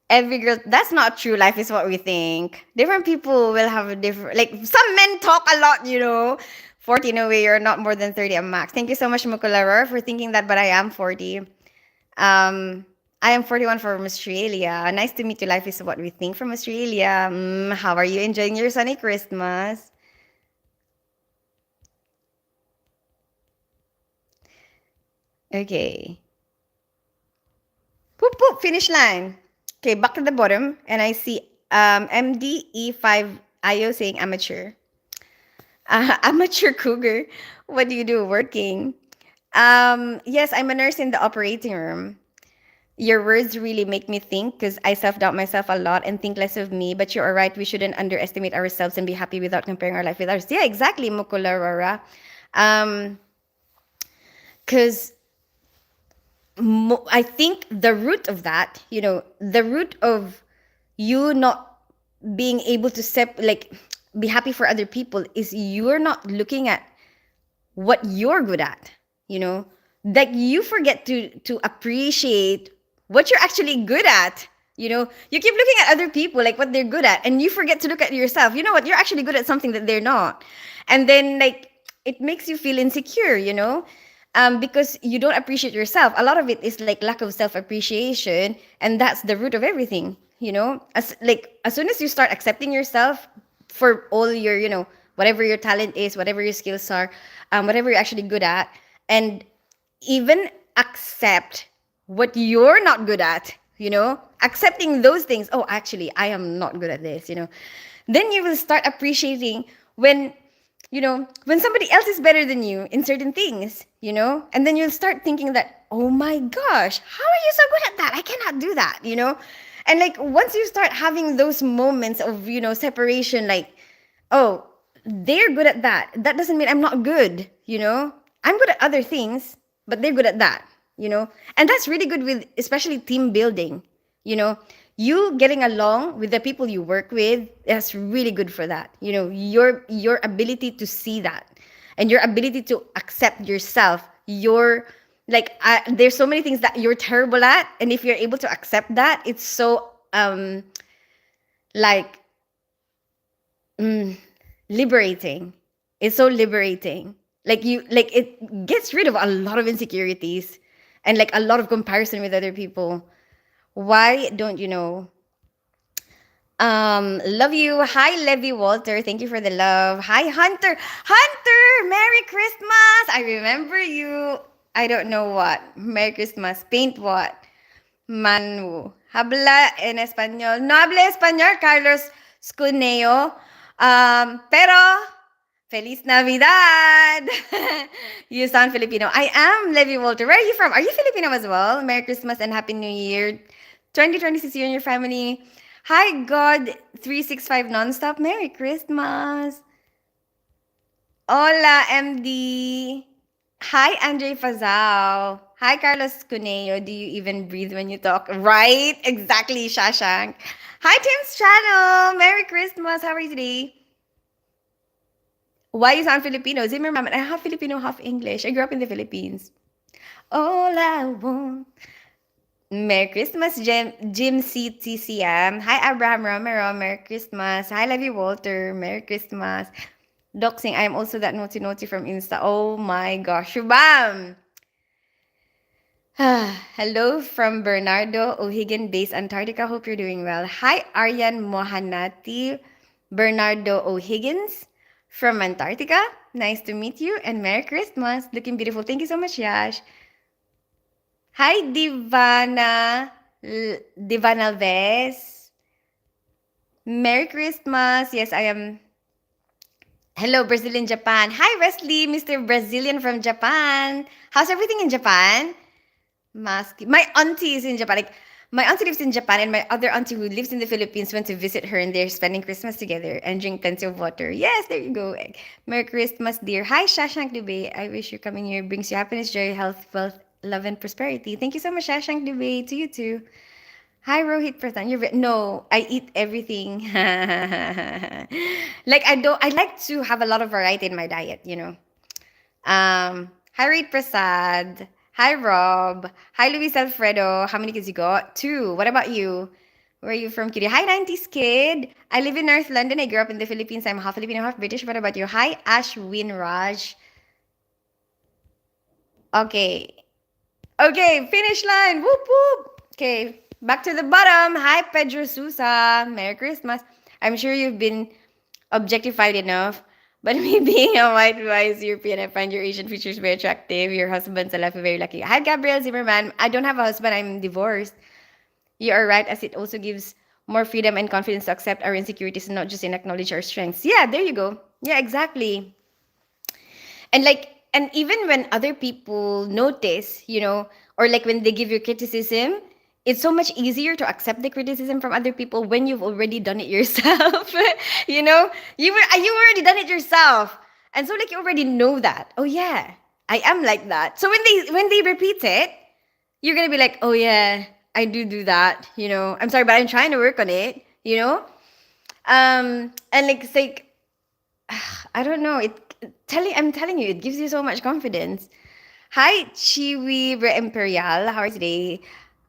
every girl, that's not true. Life is what we think. Different people will have a different, like, some men talk a lot. 40, no way, you're not more than 30 a max. Thank you so much, Mukulara, for thinking that, but I am 40. I am 41 from Australia. Nice to meet you. Life is what we think from Australia. How are you enjoying your sunny Christmas? Okay. Poop, poop, finish line. Okay, back to the bottom. And I see MDE5 IO saying amateur. Amateur cougar. What do you do working? Yes, I'm a nurse in the operating room. Your words really make me think, because I self-doubt myself a lot and think less of me. But you're right. We shouldn't underestimate ourselves and be happy without comparing our life with others. Yeah, exactly, Mukula Rora. Because I think the root of that, the root of you not being able to be happy for other people is you're not looking at what you're good at. Like, you forget to appreciate what you're actually good at. You keep looking at other people, like, what they're good at, and you forget to look at yourself. You know what, you're actually good at something that they're not. And then, like, it makes you feel insecure. Because you don't appreciate yourself. A lot of it is like lack of self appreciation, and that's the root of everything. As soon as you start accepting yourself for all your, whatever your talent is, whatever your skills are, whatever you're actually good at, and even accept what you're not good at, accepting those things. Oh, actually, I am not good at this. Then you will start appreciating when somebody else is better than you in certain things, and then you'll start thinking that, oh my gosh, how are you so good at that? I cannot do that. And, like, once you start having those moments of, separation, like, oh, they're good at that. That doesn't mean I'm not good. I'm good at other things, but they're good at that. And that's really good with, especially, team building. You getting along with the people you work with, that's really good for that. Your ability to see that, and your ability to accept yourself. There's so many things that you're terrible at, and if you're able to accept that, it's so like liberating. It's so liberating. It gets rid of a lot of insecurities and, like, a lot of comparison with other people. Why don't you know Love you. Hi, Levy Walter. Thank you for the love. Hi, Hunter. Hunter, Merry Christmas. I remember you. I don't know what. Merry Christmas. Paint what? Manu. Habla en español. No habla español, Carlos Scuneo. Pero, Feliz Navidad! You sound Filipino. I am Levi Walter. Where are you from? Are you Filipino as well? Merry Christmas and Happy New Year. 2026, you and your family. Hi, God 365 Nonstop. Merry Christmas. Hola, MD. Hi, Andre Fazao. Hi, Carlos Cuneo. Do you even breathe when you talk? Right? Exactly, Shashank. Hi, Tim's channel. Merry Christmas. How are you today? Why you sound Filipino? Zimmerman, I have Filipino, half English. I grew up in the Philippines. All I want. Merry Christmas, Jim CTCM. Hi, Abraham Romero. Merry Christmas. Hi, Levi Walter. Merry Christmas. Doxing, I am also that naughty from Insta. Oh my gosh. Shubam! Hello from Bernardo O'Higgins, base Antarctica. Hope you're doing well. Hi, Aryan Mohanati. Bernardo O'Higgins from Antarctica. Nice to meet you and Merry Christmas. Looking beautiful. Thank you so much, Yash. Hi, Divana Alves. Merry Christmas. Yes, I am. Hello, Brazil in Japan. Hi, Wesley, Mr. Brazilian from Japan. How's everything in Japan? Mask. My auntie is in Japan. Like, my auntie lives in Japan, and my other auntie who lives in the Philippines went to visit her, and they're spending Christmas together and drink plenty of water. Yes, there you go. Merry Christmas, dear. Hi, Shashank Dubey. I wish your coming year brings you happiness, joy, health, wealth, love, and prosperity. Thank you so much, Shashank Dubey. To you too. Hi, Rohit Prathan. No, I eat everything. Like I don't. I like to have a lot of variety in my diet. Hi, Rohit Prasad. Hi, Rob. Hi, Luis Alfredo. How many kids you got? 2. What about you? Where are you from, Kitty? Hi, 90s kid. I live in North London. I grew up in the Philippines. I'm half Filipino, half British. What about you? Hi, Ashwin Raj. Okay. Okay, finish line. Whoop, whoop. Okay, back to the bottom. Hi, Pedro Sousa. Merry Christmas. I'm sure you've been objectified enough. But me being a white, wise European, I find your Asian features very attractive. Your husband's a life very lucky. Hi, Gabriel Zimmerman. I don't have a husband. I'm divorced. You are right, as it also gives more freedom and confidence to accept our insecurities and not just in acknowledge our strengths. Yeah, there you go. Yeah, exactly. And and even when other people notice, or like when they give you criticism, it's so much easier to accept the criticism from other people when you've already done it yourself. You already done it yourself. And so like you already know that. Oh yeah, I am like that. So when they repeat it, you're gonna be like, oh yeah, I do that. I'm sorry, but I'm trying to work on it. And like it's like I don't know. I'm telling you, it gives you so much confidence. Hi, Chiwi Re Imperial. How are you today?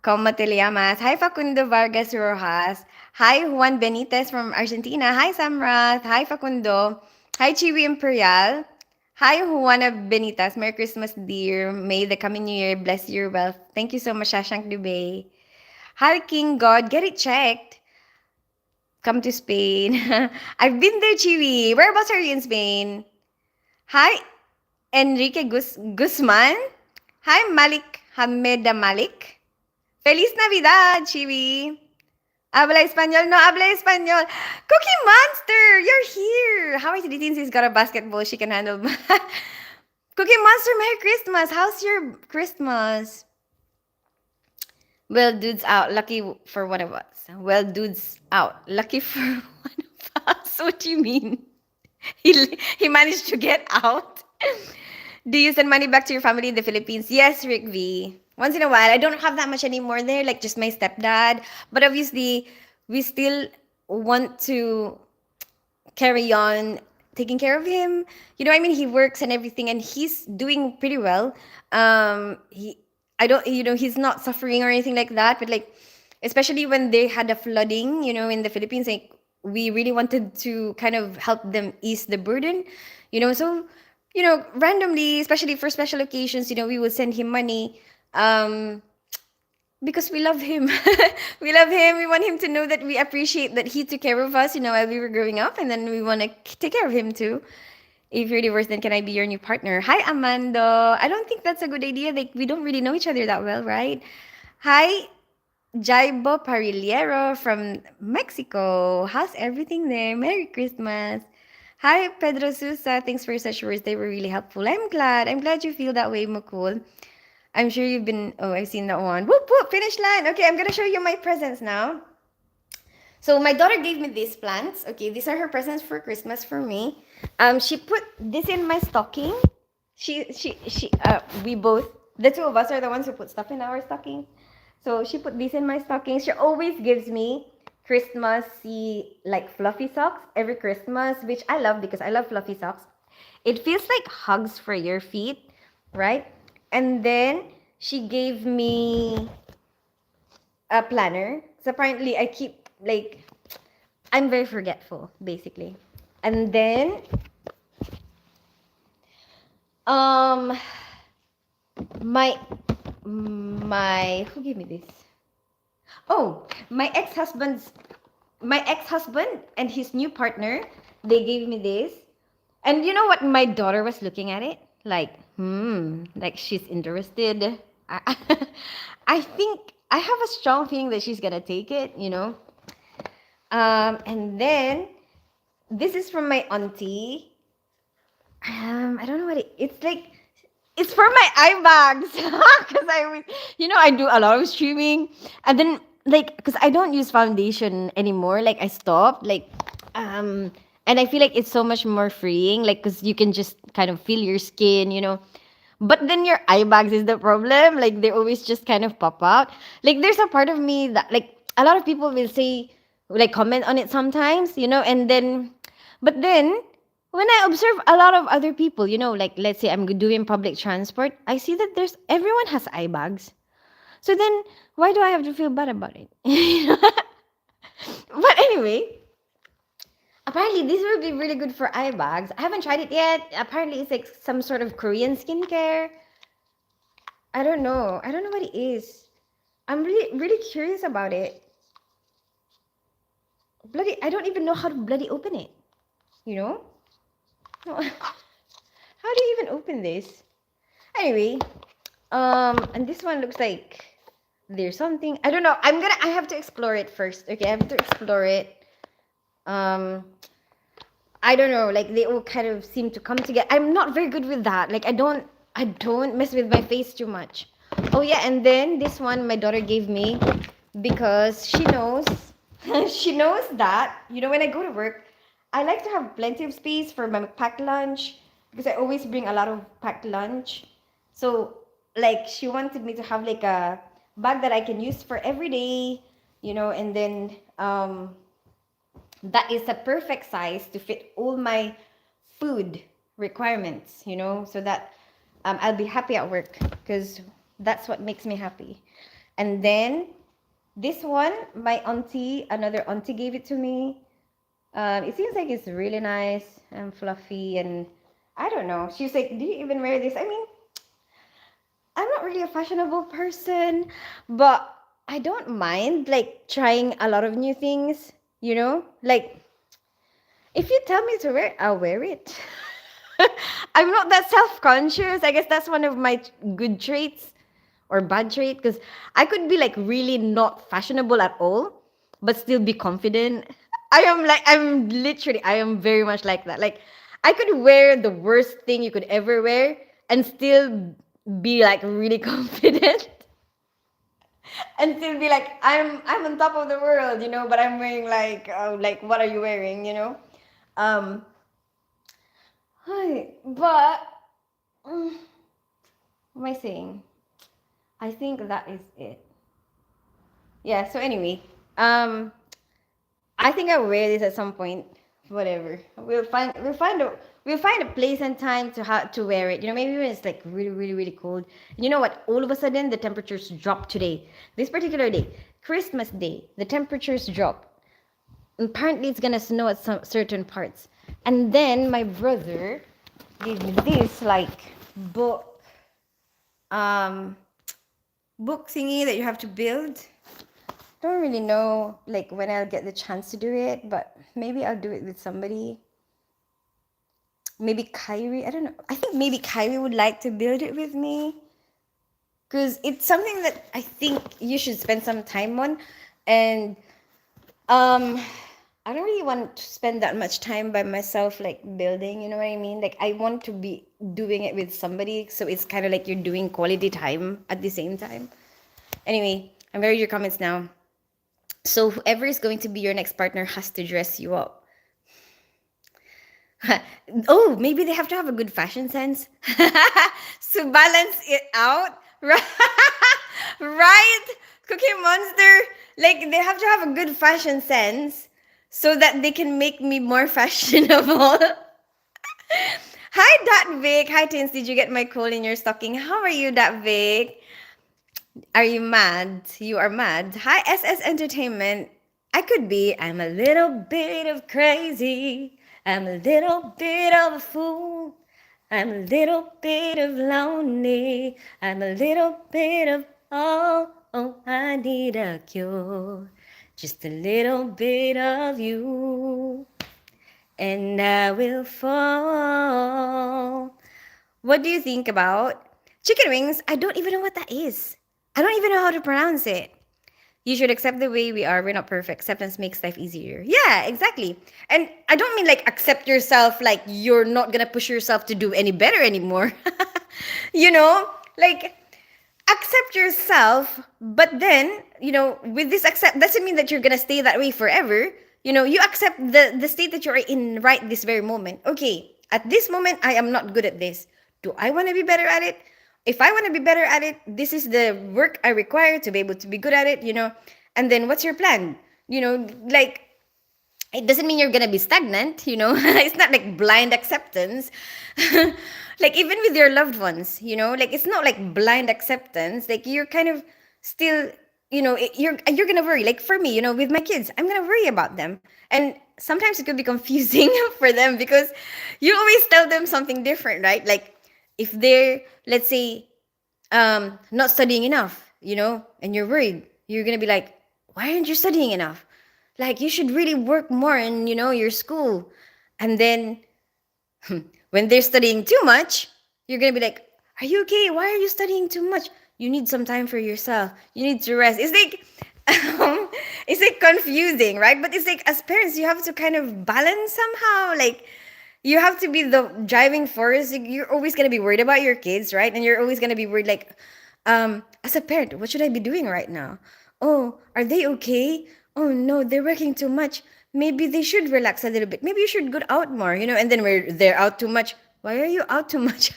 Como te llamas? Hi, Facundo Vargas Rojas. Hi, Juan Benitez from Argentina. Hi, Samrath. Hi, Facundo. Hi, Chiwi Imperial. Hi, Juana Benitez. Merry Christmas, dear. May the coming new year bless your wealth. Thank you so much, Shashank Dubey. Hi, King God. Get it checked. Come to Spain. I've been there, Chiwi. Whereabouts are you in Spain? Hi, Enrique Guzman. Hi, Malik Hameda Malik. Feliz Navidad, Chiwi. Habla español? No habla español. Cookie Monster, you're here. How are you today? He's got a basketball she can handle. Cookie Monster, Merry Christmas. How's your Christmas? Well, dudes out. Lucky for one of us. Well, dudes out. Lucky for one of us. What do you mean? He managed to get out. Do you send money back to your family in the Philippines? Yes, Rick V. Once in a while. I don't have that much anymore there, like just my stepdad. But obviously, we still want to carry on taking care of him. He works and everything, and he's doing pretty well. I don't, he's not suffering or anything like that. But like, especially when they had a flooding, in the Philippines, like we really wanted to kind of help them ease the burden, so randomly, especially for special occasions, we would send him money. because we love him. We love him. We want him to know that we appreciate that he took care of us, while we were growing up, and then we want to take care of him too. If you're divorced, then can I be your new partner? Hi, Amanda. I don't think that's a good idea. Like, we don't really know each other that well, right? Hi, Jaibo Parillero from Mexico. How's everything there? Merry Christmas. Hi, Pedro Sousa. Thanks for such words. They were really helpful. I'm glad. I'm glad you feel that way, Mukul. I'm sure you've been. Oh, I've seen that one. Whoop whoop! Finish line. Okay, I'm gonna show you my presents now. So my daughter gave me these plants. Okay, these are her presents for Christmas for me. She put this in my stocking. We both, the two of us are the ones who put stuff in our stocking. So she put these in my stocking. She always gives me Christmassy, like fluffy socks every Christmas, which I love because I love fluffy socks. It feels like hugs for your feet, right? And then she gave me a planner. So apparently I keep like I'm very forgetful, basically. And then um my my who gave me this? Oh, my ex-husband and his new partner, they gave me this. And you know what? My daughter was looking at it like, like she's interested. I, I think I have a strong feeling that she's gonna take it. And then this is from my auntie. I don't know what it's like. It's for my eye bags because I do a lot of streaming, and then like because I don't use foundation anymore. Like I stopped. And I feel like it's so much more freeing. Like because you can just kind of feel your skin. But then your eye bags is the problem. Like they always just kind of pop out. Like there's a part of me that like a lot of people will say like comment on it sometimes. And then but then when I observe a lot of other people, like let's say I'm doing public transport, I see that everyone has eye bags. So then why do I have to feel bad about it? But anyway, apparently this will be really good for eye bags. I haven't tried it yet. Apparently it's like some sort of Korean skincare. I don't know. I don't know what it is. I'm really really curious about it. Bloody I don't even know how to bloody open it. You know? No. How do you even open this? Anyway, and this one looks like there's something. I don't know. I have to explore it first. Okay, I have to explore it. Um, I don't know. Like they all kind of seem to come together. I'm not very good with that. Like I don't mess with my face too much. Oh yeah, and then this one my daughter gave me because she knows she knows that when I go to work, I like to have plenty of space for my packed lunch because I always bring a lot of packed lunch. So like she wanted me to have like a bag that I can use for every day, and then that is a perfect size to fit all my food requirements, so that I'll be happy at work because that's what makes me happy. And then this one, my auntie, another auntie gave it to me. It seems like it's really nice and fluffy, and I don't know. She was like, "Do you even wear this?" I mean, I'm not really a fashionable person, but I don't mind like trying a lot of new things. Like if you tell me to wear it, I'll wear it. I'm not that self-conscious. I guess that's one of my good traits or bad trait because I could be like really not fashionable at all, but still be confident. I am very much like that. Like I could wear the worst thing you could ever wear and still be like really confident and still be like I'm on top of the world, but I'm wearing like what are you wearing? Um hi, but what am I saying? I think that is it. Yeah, so anyway, I think I'll wear this at some point. Whatever. We'll find a place and time to wear it. Maybe when it's like really, really, really cold. And you know what? All of a sudden the temperatures drop today. This particular day, Christmas Day, the temperatures drop. Apparently it's gonna snow at some certain parts. And then my brother gave me this like book. Um book thingy that you have to build. Don't really know like when I'll get the chance to do it, but maybe I'll do it with somebody. Maybe Kyrie. I don't know. I think maybe Kyrie would like to build it with me because it's something that I think you should spend some time on, and um, I don't really want to spend that much time by myself, like building. You know what I mean? Like I want to be doing it with somebody, so it's kind of like you're doing quality time at the same time. Anyway, I'm ready your comments now. So whoever is going to be your next partner has to dress you up. Oh, maybe they have to have a good fashion sense to balance it out. Right? Right? Cookie Monster, like they have to have a good fashion sense so that they can make me more fashionable. Hi, Dat Vic. Hi, Tins. Did you get my coal in your stocking? How are you, Dat Vic? Are you mad? You are mad. Hi, SS Entertainment. I could be. I'm a little bit of crazy. I'm a little bit of a fool. I'm a little bit of lonely. I'm a little bit of oh, I need a cure. Just a little bit of you, and I will fall. What do you think about chicken wings? I don't even know what that is. I don't even know how to pronounce it. You should accept the way we are. We're not perfect. Acceptance makes life easier. Yeah, exactly. And I don't mean like accept yourself like you're not gonna push yourself to do any better anymore. You know, like accept yourself, but then, with this accept doesn't mean that you're gonna stay that way forever. You accept the state that you're in right this very moment. Okay, at this moment I am not good at this. Do I want to be better at it? If I want to be better at it, this is the work I require to be able to be good at it. And then what's your plan? Like, it doesn't mean you're gonna be stagnant. It's not like blind acceptance. Like even with your loved ones, like it's not like blind acceptance. Like you're kind of still, you're gonna worry. Like for me, with my kids, I'm gonna worry about them. And sometimes it could be confusing for them because you always tell them something different, right? Like if they're, let's say, not studying enough, and you're worried, you're gonna be like, why aren't you studying enough? Like you should really work more in your school. And then when they're studying too much, you're gonna be like, are you okay? Why are you studying too much? You need some time for yourself. You need to rest. It's like it's like confusing, right? But it's like as parents you have to kind of balance somehow. Like you have to be the driving force. You're always gonna be worried about your kids, right? And you're always gonna be worried like, as a parent, what should I be doing right now? Oh, are they okay? Oh no, they're working too much. Maybe they should relax a little bit. Maybe you should go out more. And then they're out too much. Why are you out too much?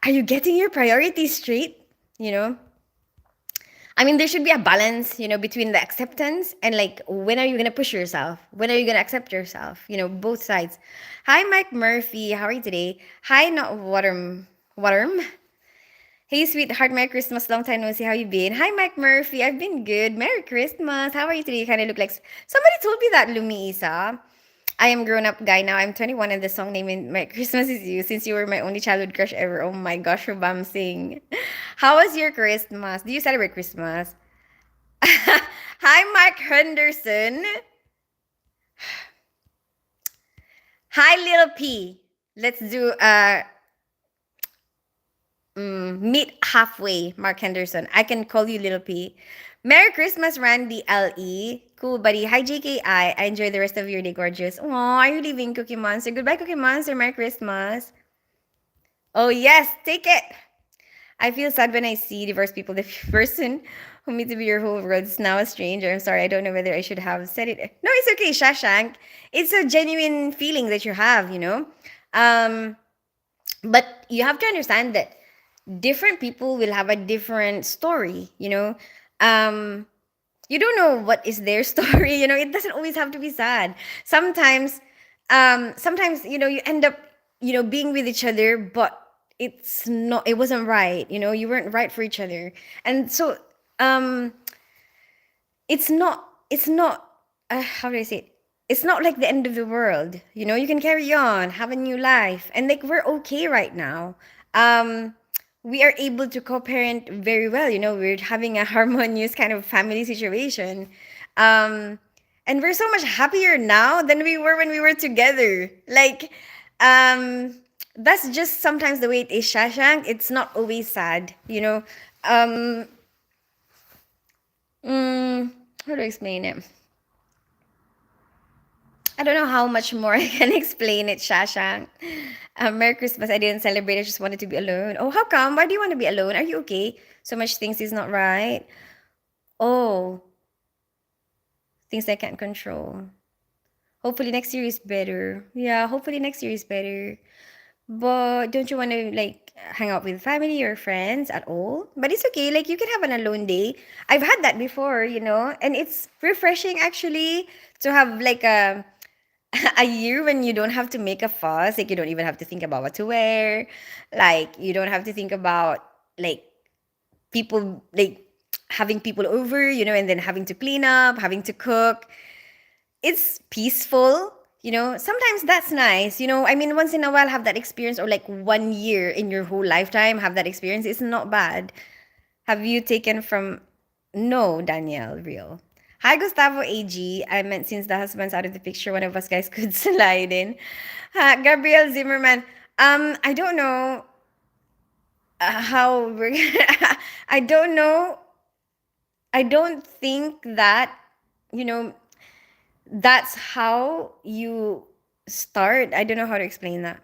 Are you getting your priorities straight? You know? I mean, there should be a balance, between the acceptance and like when are you gonna push yourself? When are you gonna accept yourself? Both sides. Hi, Mike Murphy. How are you today? Hi, not Waterm. Waterm. Hey, sweetheart. Merry Christmas. Long time no see. How you been? Hi, Mike Murphy. I've been good. Merry Christmas. How are you today? You kind of look like somebody told me that, Lumi Isa. I am grown up guy now. I'm 21 and the song name in Merry Christmas is you since you were my only childhood crush ever. Oh my gosh, Rubam Singh. How was your Christmas? Do you celebrate Christmas? Hi, Mark Henderson. Hi, Little P. Let's do meet halfway, Mark Henderson. I can call you Little P. Merry Christmas, Randy LE. Cool, buddy. Hi, JKI. I enjoy the rest of your day, gorgeous. Aw, are you leaving, Cookie Monster? Goodbye, Cookie Monster. Merry Christmas. Oh, yes. Take it. I feel sad when I see divorced people. The person who meant to be your whole world is now a stranger. I'm sorry. I don't know whether I should have said it. No, it's okay, Shashank. It's a genuine feeling that you have. But you have to understand that different people will have a different story. You don't know what is their story. It doesn't always have to be sad. Sometimes you end up being with each other, but it wasn't right. You weren't right for each other. And so it's not how do I say it? It's not like the end of the world. You can carry on, have a new life, and like we're okay right now. um we are able to co-parent very well. We're having a harmonious kind of family situation. um and we're so much happier now than we were when we were together. Like, um that's just sometimes the way it is, Shashank. It's not always sad. um how do I explain it? I don't know how much more I can explain it, Shashank. Merry Christmas. I didn't celebrate. I just wanted to be alone. Oh, how come? Why do you want to be alone? Are you okay? So much things is not right. Oh, things I can't control. Hopefully next year is better. Yeah, hopefully next year is better. But don't you want to like hang out with family or friends at all? But it's okay. Like you can have an alone day. I've had that before, and it's refreshing actually to have like a year when you don't have to make a fuss. Like you don't even have to think about what to wear. Like you don't have to think about like people like having people over, and then having to clean up, having to cook. It's peaceful. Sometimes that's nice. I mean, once in a while have that experience, or like 1 year in your whole lifetime have that experience. It's not bad. Have you taken from No, Danielle, real. Hi, Gustavo AG. I meant since the husband's out of the picture, one of us guys could slide in. Gabriel Zimmerman. I don't know how we're I don't know. I don't think that, you know, that's how you start. I don't know how to explain that.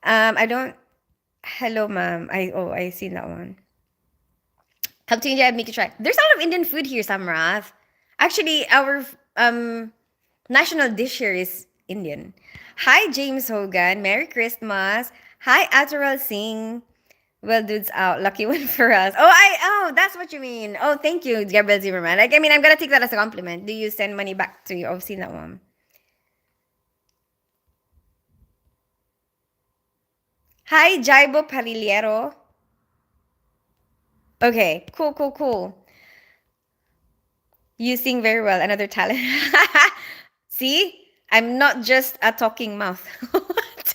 I don't. Hello, ma'am. I seen that one. Come to India and make a try. There's a lot of Indian food here, Samrath. Actually, our national dish here is Indian. Hi, James Hogan. Merry Christmas. Hi, Atural Singh. Well, dudes out. Lucky one for us. Oh, that's what you mean. Oh, thank you, Gabriel Zimmerman. Like, I mean, I'm gonna take that as a compliment. Do you send money back to you? I've seen that one. Hi, Jaibo Pariliero. Okay, cool, cool, cool. You sing very well. Another talent. See, I'm not just a talking mouth. What?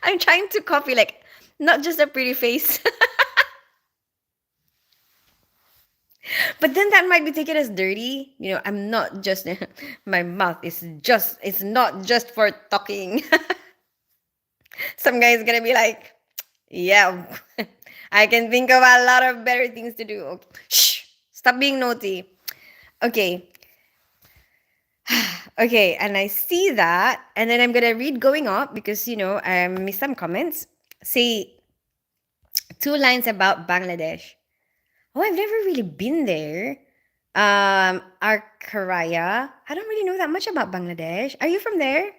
I'm trying to copy, like, not just a pretty face. But then that might be taken as dirty. I'm not just, my mouth is just, it's not just for talking. Some guy's gonna be like, yeah, I can think of a lot of better things to do. Okay. Shh, stop being naughty. Okay. Okay, and I see that, and then I'm gonna read going up because I missed some comments. Say two lines about Bangladesh. Oh, I've never really been there. Arkaraya. I don't really know that much about Bangladesh. Are you from there?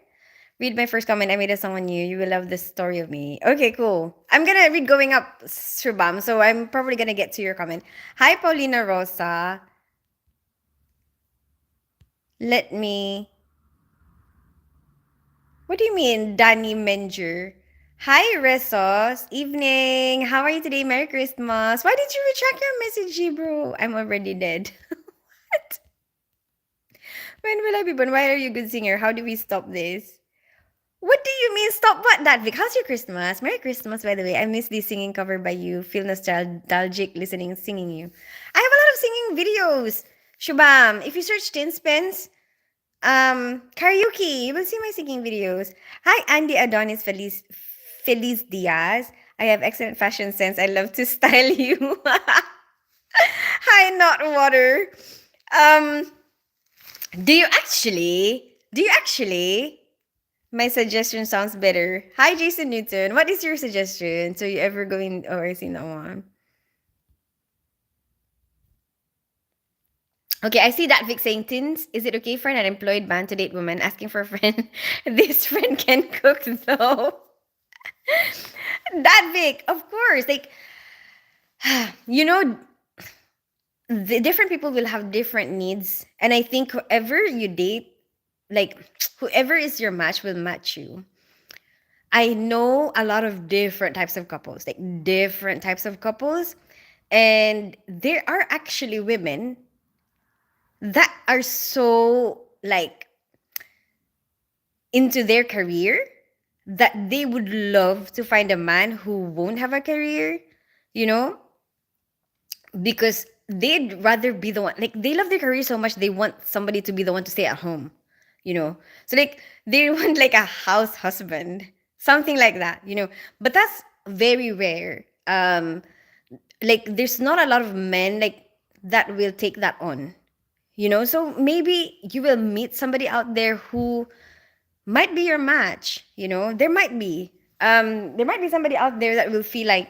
Read my first comment. I made a song on you. You will love this story of me. Okay, cool. I'm gonna read going up, Shubham. So I'm probably gonna get to your comment. Hi, Paulina Rosa. Let me. What do you mean, Danny Menger? Hi, Resos. Evening. How are you today? Merry Christmas. Why did you retract your message, bro? I'm already dead. What? When will I be born? Why are you a good singer? How do we stop this? What do you mean stop what, that Vic? How's your Christmas? Merry Christmas, by the way. I miss this singing cover by you. Feel nostalgic listening and singing you. I have a lot of singing videos. Shubham, if you search Tin Spence, karaoke, you will see my singing videos. Hi, Andy Adonis Feliz Diaz. I have excellent fashion sense. I love to style you. Hi, not water. Um, do you actually? My suggestion sounds better. Hi, Jason Newton. What is your suggestion? So you ever going? Oh, I seen that one. Okay, I see that Vic saying, Tins, is it okay for an unemployed man to date woman asking for a friend? This friend can cook though. That Vic, of course. Like, you know, the different people will have different needs. And I think whoever you date, like whoever is your match will match you. I know a lot of different types of couples, like different types of couples. And there are actually women that are so like into their career that they would love to find a man who won't have a career, you know, because they'd rather be the one, like they love their career so much they want somebody to be the one to stay at home, you know. So like they want like a house husband, something like that, you know. But that's very rare. Like there's not a lot of men like that will take that on, you know. So maybe you will meet somebody out there who might be your match, you know. There might be somebody out there that will feel like,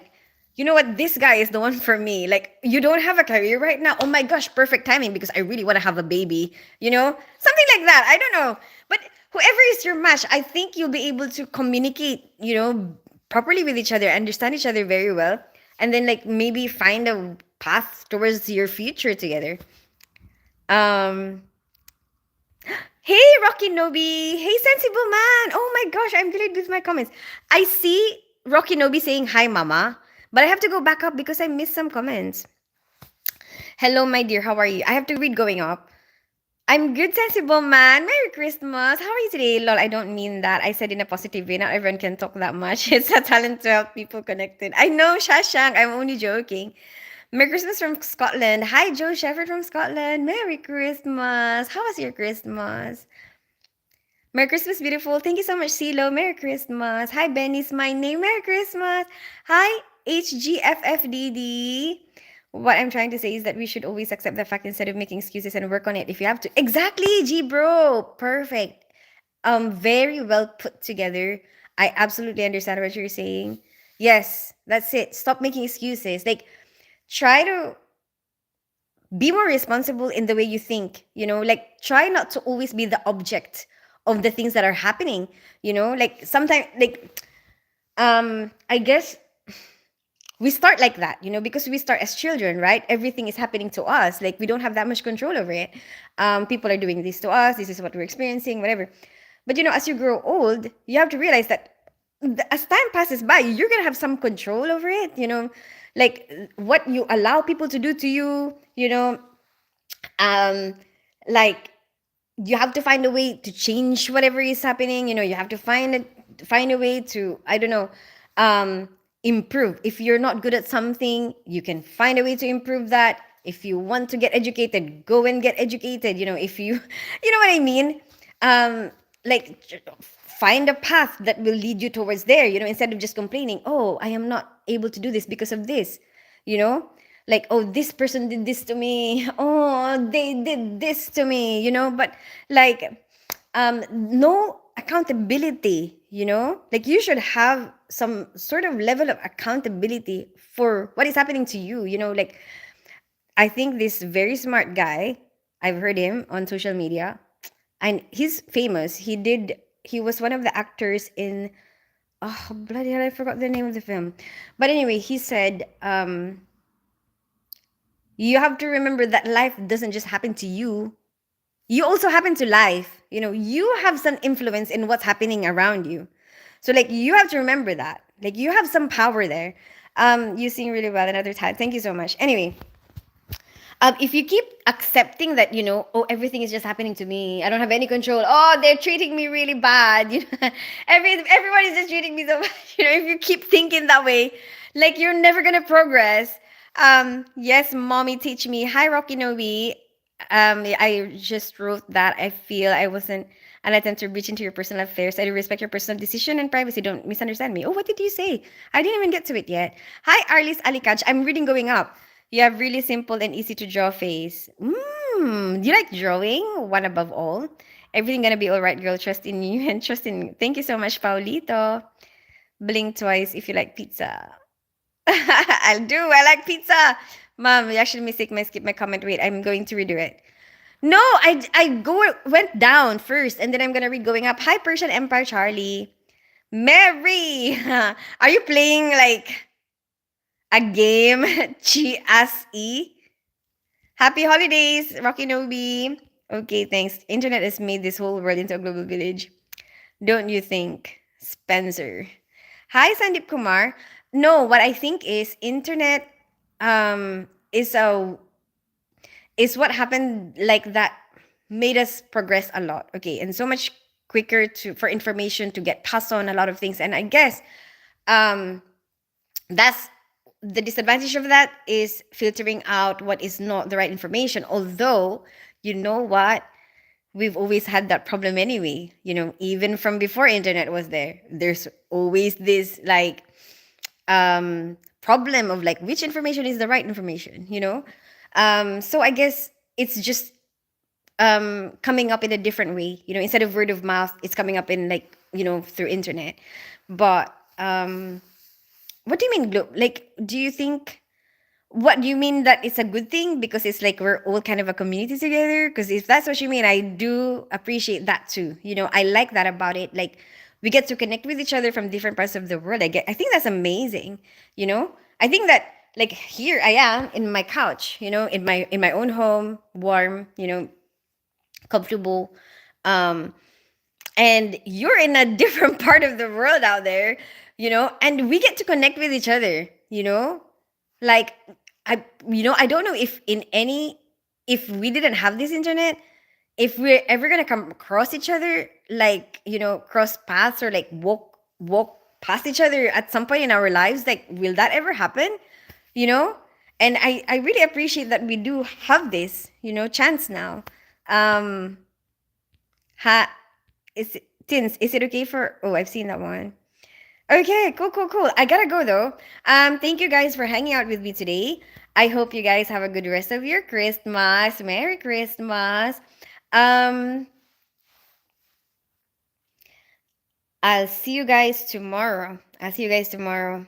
you know what, this guy is the one for me. Like, you don't have a career right now, oh my gosh, perfect timing because I really want to have a baby, you know, something like that. I don't know, but whoever is your match, I think you'll be able to communicate, you know, properly with each other, understand each other very well, and then like maybe find a path towards your future together. um Hey, Rocky Nobi. Hey, sensible man. Oh my gosh, I'm delayed with my comments. I see Rocky Nobi saying hi, mama, but I have to go back up because I missed some comments. Hello, my dear. How are you? I have to read going up. I'm good, sensible man. Merry Christmas. How are you today? Lol, I don't mean that. I said in a positive way. Not everyone can talk that much. It's a talent to help people connected. I know, Shashank. I'm only joking. Merry Christmas from Scotland. Hi, Joe Shepard from Scotland. Merry Christmas. How was your Christmas? Merry Christmas, beautiful. Thank you so much, CeeLo. Merry Christmas. Hi, Benny's my name. Merry Christmas. Hi, HGFFDD. What I'm trying to say is that we should always accept the fact instead of making excuses and work on it if you have to. Exactly, G bro. Perfect. Very well put together. I absolutely understand what you're saying. Yes, that's it. Stop making excuses. Like, try to be more responsible in the way you think, you know, like try not to always be the object of the things that are happening, you know. Like sometimes, like I guess we start like that, you know, because we start as children, right? Everything is happening to us, like we don't have that much control over it. People are doing this to us, this is what we're experiencing, whatever. But you know, as you grow old, you have to realize that as time passes by, you're gonna have some control over it, you know, like what you allow people to do to you, you know. um like you have to find a way to change whatever is happening, you know. You have to find a way to, I don't know, um improve. If you're not good at something, you can find a way to improve that. If you want to get educated, go and get educated, you know. If you you know what I mean. Like find a path that will lead you towards there, you know, instead of just complaining, oh, I am not able to do this because of this, you know. Like, oh, this person did this to me, oh, they did this to me, you know. But like, no accountability, you know. Like you should have some sort of level of accountability for what is happening to you, you know. Like I think this very smart guy, I've heard him on social media, and he's famous. He was one of the actors in, oh bloody hell, I forgot the name of the film. But anyway, he said, you have to remember that life doesn't just happen to you. You also happen to life. You know, you have some influence in what's happening around you. So like you have to remember that. Like you have some power there. You sing really well another time. Thank you so much. Anyway, if you keep accepting that, you know, oh, everything is just happening to me, I don't have any control, oh, they're treating me really bad, you know, everyone is just treating me so bad, you know. If you keep thinking that way, like you're never gonna progress. Yes, mommy teach me. Hi, Rocky Nobi. I just wrote that I feel I wasn't an attempt to reach into your personal affairs. I do respect your personal decision and privacy. Don't misunderstand me. Oh, what did you say? I didn't even get to it yet. Hi, Arlis Alikaj. I'm reading going up. You have really simple and easy to draw face. Do you like drawing? One above all. Everything gonna be all right, girl. Trust in you and trust in me. Thank you so much, Paulito. Blink twice if you like pizza. I'll do. I like pizza. Mom, you actually skip my comment. Wait, I'm going to redo it. No, went down first, and then I'm gonna read going up. Hi, Persian Empire Charlie. Mary, are you playing like a game? Chi as e. Happy holidays, Rocky Nobi. Okay, thanks. Internet has made this whole world into a global village. Don't you think, Spencer? Hi, Sandeep Kumar. No, what I think is internet is a is what happened like that made us progress a lot. Okay, and so much quicker to for information to get passed on, a lot of things. And I guess um that's the disadvantage of that, is filtering out what is not the right information. Although, you know what, we've always had that problem anyway, even from before internet was there. There's always this like problem of like which information is the right information. So I guess it's just coming up in a different way. Instead of word of mouth, it's coming up in like through internet. But what do you mean like, do you think, what do you mean that it's a good thing because it's like we're all kind of a community together? Because if that's what you mean, I do appreciate that too. I like that about it. Like, we get to connect with each other from different parts of the world. I think that's amazing. I think that, like, here I am in my couch, in my own home, warm, comfortable. Um, and you're in a different part of the world out there, and we get to connect with each other, like, I don't know if if we didn't have this internet, if we're ever gonna come across each other, like, cross paths, or like walk past each other at some point in our lives. Like, will that ever happen? you know and I really appreciate that we do have this, chance now. um ha Tins, is it okay for, oh, I've seen that one. Okay, cool, cool, cool. I gotta go though. Thank you guys for hanging out with me today. I hope you guys have a good rest of your Christmas. Merry Christmas. Um, I'll see you guys tomorrow. I'll see you guys tomorrow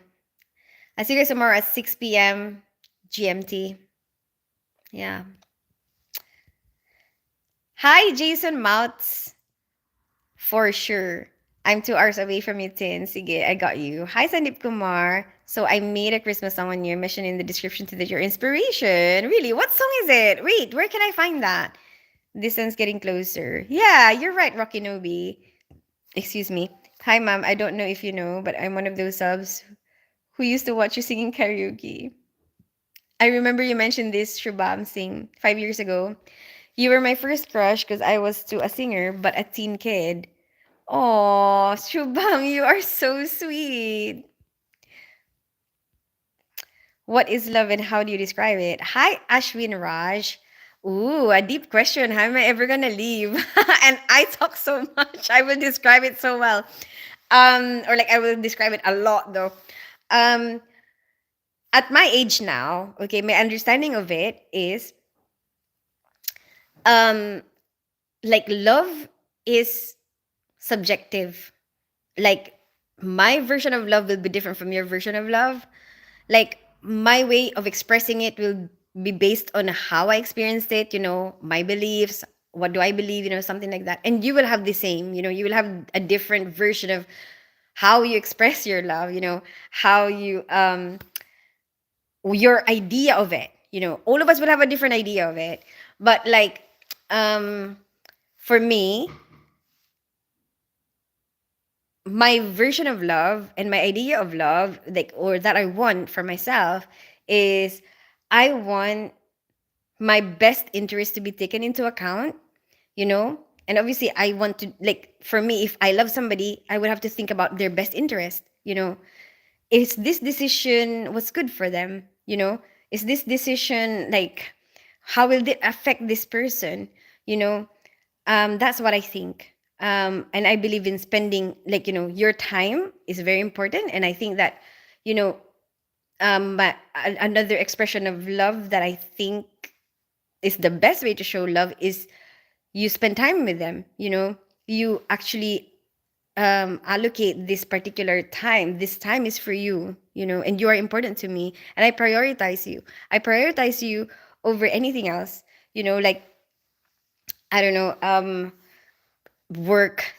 at 6 p.m. GMT. Yeah. Hi, Jason Mouts. For sure. I'm 2 hours away from you, Tin. Sige, I got you. Hi, Sandeep Kumar. So I made a Christmas song on your mission in the description to your inspiration. Really? What song is it? Wait, where can I find that? Distance getting closer. Yeah, you're right, Rocky Nobi. Excuse me. Hi, ma'am. I don't know if you know, but I'm one of those subs who used to watch you singing karaoke. I remember you mentioned this Shubham Singh 5 years ago. You were my first crush because I was too a singer, but a teen kid. Oh, Shubham, you are so sweet. What is love and how do you describe it? Hi, Ashwin Raj. Ooh, a deep question. How am I ever gonna leave? And I talk so much. I will describe it so well. Or like I will describe it a lot though. Um, at my age now, okay, my understanding of it is um like love is subjective. Like, my version of love will be different from your version of love. Like, my way of expressing it will be based on how I experienced it, my beliefs, what do I believe, something like that. And you will have the same, you will have a different version of how you express your love, how you your idea of it. All of us will have a different idea of it. But like, for me, my version of love and my idea of love, like, or that I want for myself, is I want my best interest to be taken into account, and obviously I want to, like, for me, if I love somebody, I would have to think about their best interest. Is this decision what's good for them? Is this decision, like, how will it affect this person? you know that's what I think. And I believe in spending, like, your time is very important. And I think that, you know another expression of love that I think is the best way to show love is you spend time with them. You actually allocate this particular time. This time is for you, and you are important to me, and I prioritize you over anything else. Like, I don't know, work,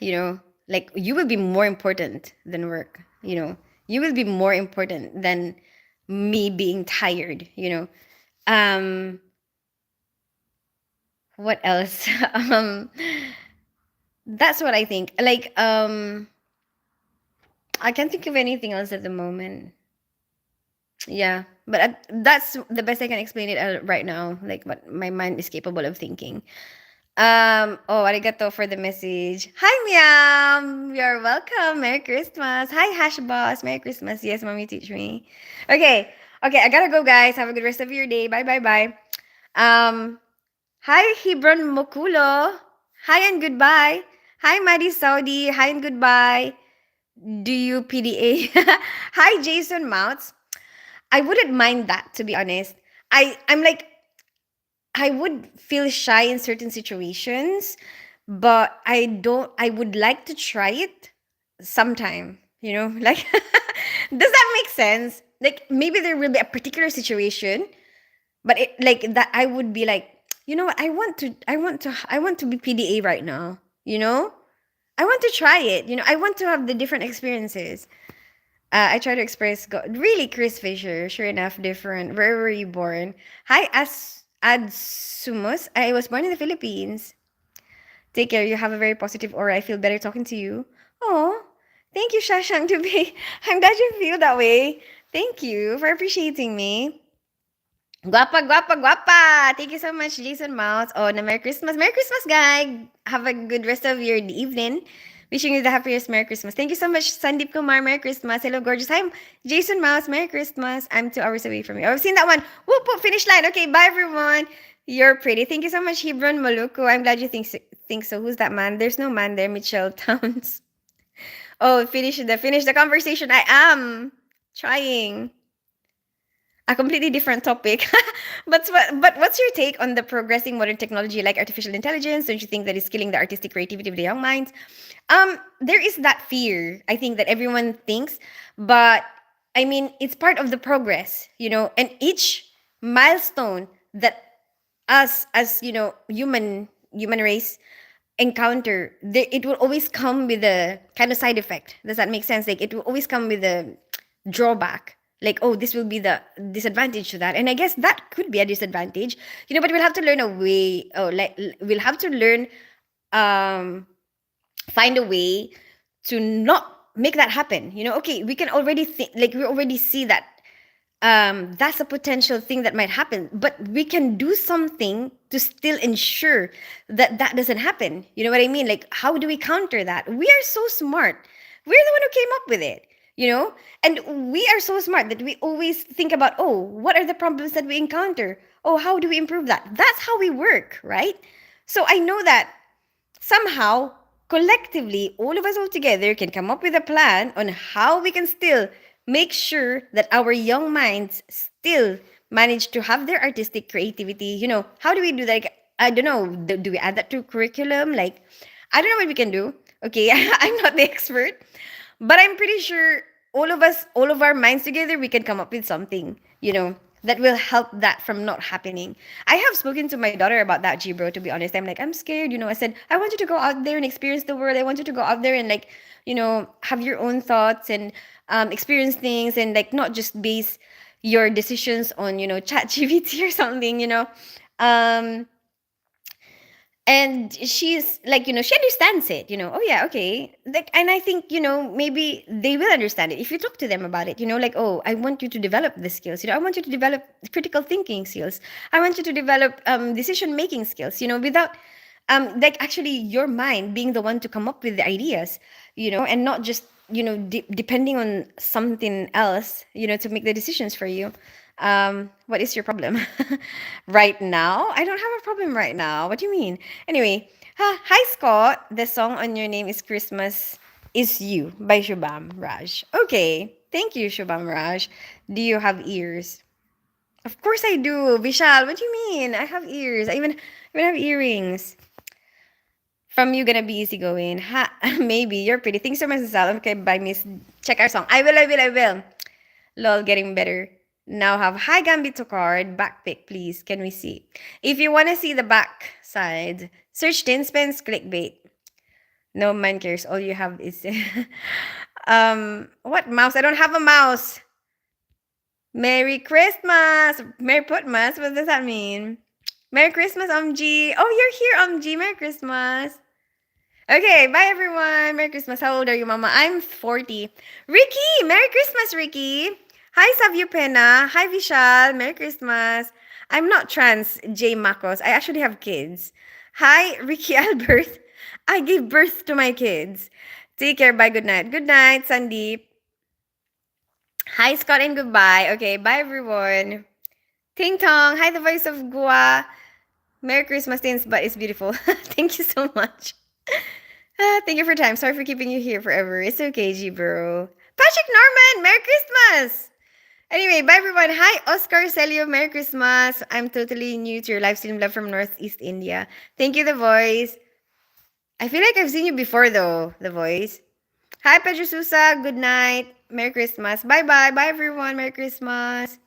like, you will be more important than work. You will be more important than me being tired. um what else? That's what I think. Like, I can't think of anything else at the moment. Yeah, but that's the best I can explain it right now, like what my mind is capable of thinking. Oh, arigato for the message. Hi, Miam. You're welcome. Merry Christmas. Hi, Hash Boss. Merry Christmas. Yes, mommy teach me. Okay. Okay, I gotta go, guys. Have a good rest of your day. Bye, bye, bye. Um, Hi, Hebron Mokulo. Hi and goodbye. Hi, Maddie Saudi. Hi and goodbye. Do you PDA? Hi, Jason Mounts. I wouldn't mind that, to be honest. I'm like, I would feel shy in certain situations, but I would like to try it sometime, like, does that make sense? Like, maybe there will be a particular situation, but it like that I would be like, you know what, I want to be PDA right now, I want to try it, I want to have the different experiences. I try to express God. Really, Chris Fisher. Sure enough, different. Where were you born? Hi, Adsumus. I was born in the Philippines. Take care. You have a very positive aura. I feel better talking to you. Oh, thank you, Shashang. To be, I'm glad you feel that way. Thank you for appreciating me. Guapa, guapa, guapa. Thank you so much, Jason Mouse. Oh, na Merry Christmas. Merry Christmas, guy. Have a good rest of your evening. Wishing you the happiest Merry Christmas. Thank you so much, Sandeep Kumar. Merry Christmas. Hello, gorgeous. Hi, Jason Mouse. Merry Christmas. I'm 2 hours away from you. I've seen that one. Whoop, whoop, finish line. Okay, bye, everyone. You're pretty. Thank you so much, Hebron Maluku. I'm glad you think so. Who's that man? There's no man there, Mitchell Towns. Oh, finish the conversation. I am trying a completely different topic. But what's your take on the progressing modern technology like artificial intelligence? Don't you think that is killing the artistic creativity of the young minds? There is that fear, I think, that everyone thinks, but I mean, it's part of the progress, and each milestone that us as human race encounter, it will always come with a kind of side effect. Does that make sense? Like, it will always come with a drawback, like, oh, this will be the disadvantage to that, and I guess that could be a disadvantage, but we'll have to learn a way. Oh, like, we'll have to learn, um find a way to not make that happen. Okay, we can already think, like, we already see that that's a potential thing that might happen, but we can do something to still ensure that that doesn't happen. You know what I mean? Like, how do we counter that? We are so smart. We're the one who came up with it, and we are so smart that we always think about, oh, what are the problems that we encounter? Oh, how do we improve that? That's how we work, right? So I know that somehow, collectively, all of us all together can come up with a plan on how we can still make sure that our young minds still manage to have their artistic creativity. How do we do that? Like, I don't know. Do we add that to curriculum? Like, I don't know what we can do. Okay, I'm not the expert, but I'm pretty sure all of us, all of our minds together, we can come up with something, that will help that from not happening. I have spoken to my daughter about that, G bro, to be honest. I'm like, I'm scared, I said, I want you to go out there and experience the world. I want you to go out there and, like, have your own thoughts and experience things, and, like, not just base your decisions on, chat GBT or something, um and she's like, she understands it, oh yeah, okay, like, and I think, maybe they will understand it if you talk to them about it, like, oh, I want you to develop the skills, I want you to develop critical thinking skills, I want you to develop decision making skills, without like, actually your mind being the one to come up with the ideas, and not just, depending on something else, to make the decisions for you. What is your problem? Right now, I don't have a problem right now. What do you mean? Anyway, hi Scott. The song on your name is Christmas Is You by Shubham Raj. Okay, thank you, Shubham Raj. Do you have ears? Of course I do, Vishal. What do you mean? I have ears. I even have earrings. From You Gonna Be Easygoing. Ha, maybe you're pretty. Thanks so much, Vishal. Okay, bye, Miss. Check our song. I will. Lol, getting better. Now have Hi Gambito card. Back pic, please. Can we see? If you want to see the back side, search Tinspens clickbait. No man cares. All you have is what mouse? I don't have a mouse. Merry Christmas. Merry Putmas. What does that mean? Merry Christmas, G. Oh, you're here, G. Merry Christmas. Okay, bye everyone. Merry Christmas. How old are you, Mama? I'm 40. Ricky, Merry Christmas, Ricky. Hi, Savio Pena. Hi, Vishal. Merry Christmas. I'm not trans, J Macos. I actually have kids. Hi, Ricky Albert. I gave birth to my kids. Take care. Bye. Good night. Good night, Sandeep. Hi, Scott, and goodbye. Okay, bye, everyone. Ting Tong. Hi, the voice of Gua. Merry Christmas, Tins, but it's beautiful. Thank you so much. Thank you for your time. Sorry for keeping you here forever. It's okay, G bro. Patrick Norman, Merry Christmas. Anyway, bye everyone. Hi, Oscar Celio. Merry Christmas. I'm totally new to your live stream love from Northeast India. Thank you, The Voice. I feel like I've seen you before though, The Voice. Hi, Pedro Sousa. Good night. Merry Christmas. Bye bye. Bye everyone. Merry Christmas.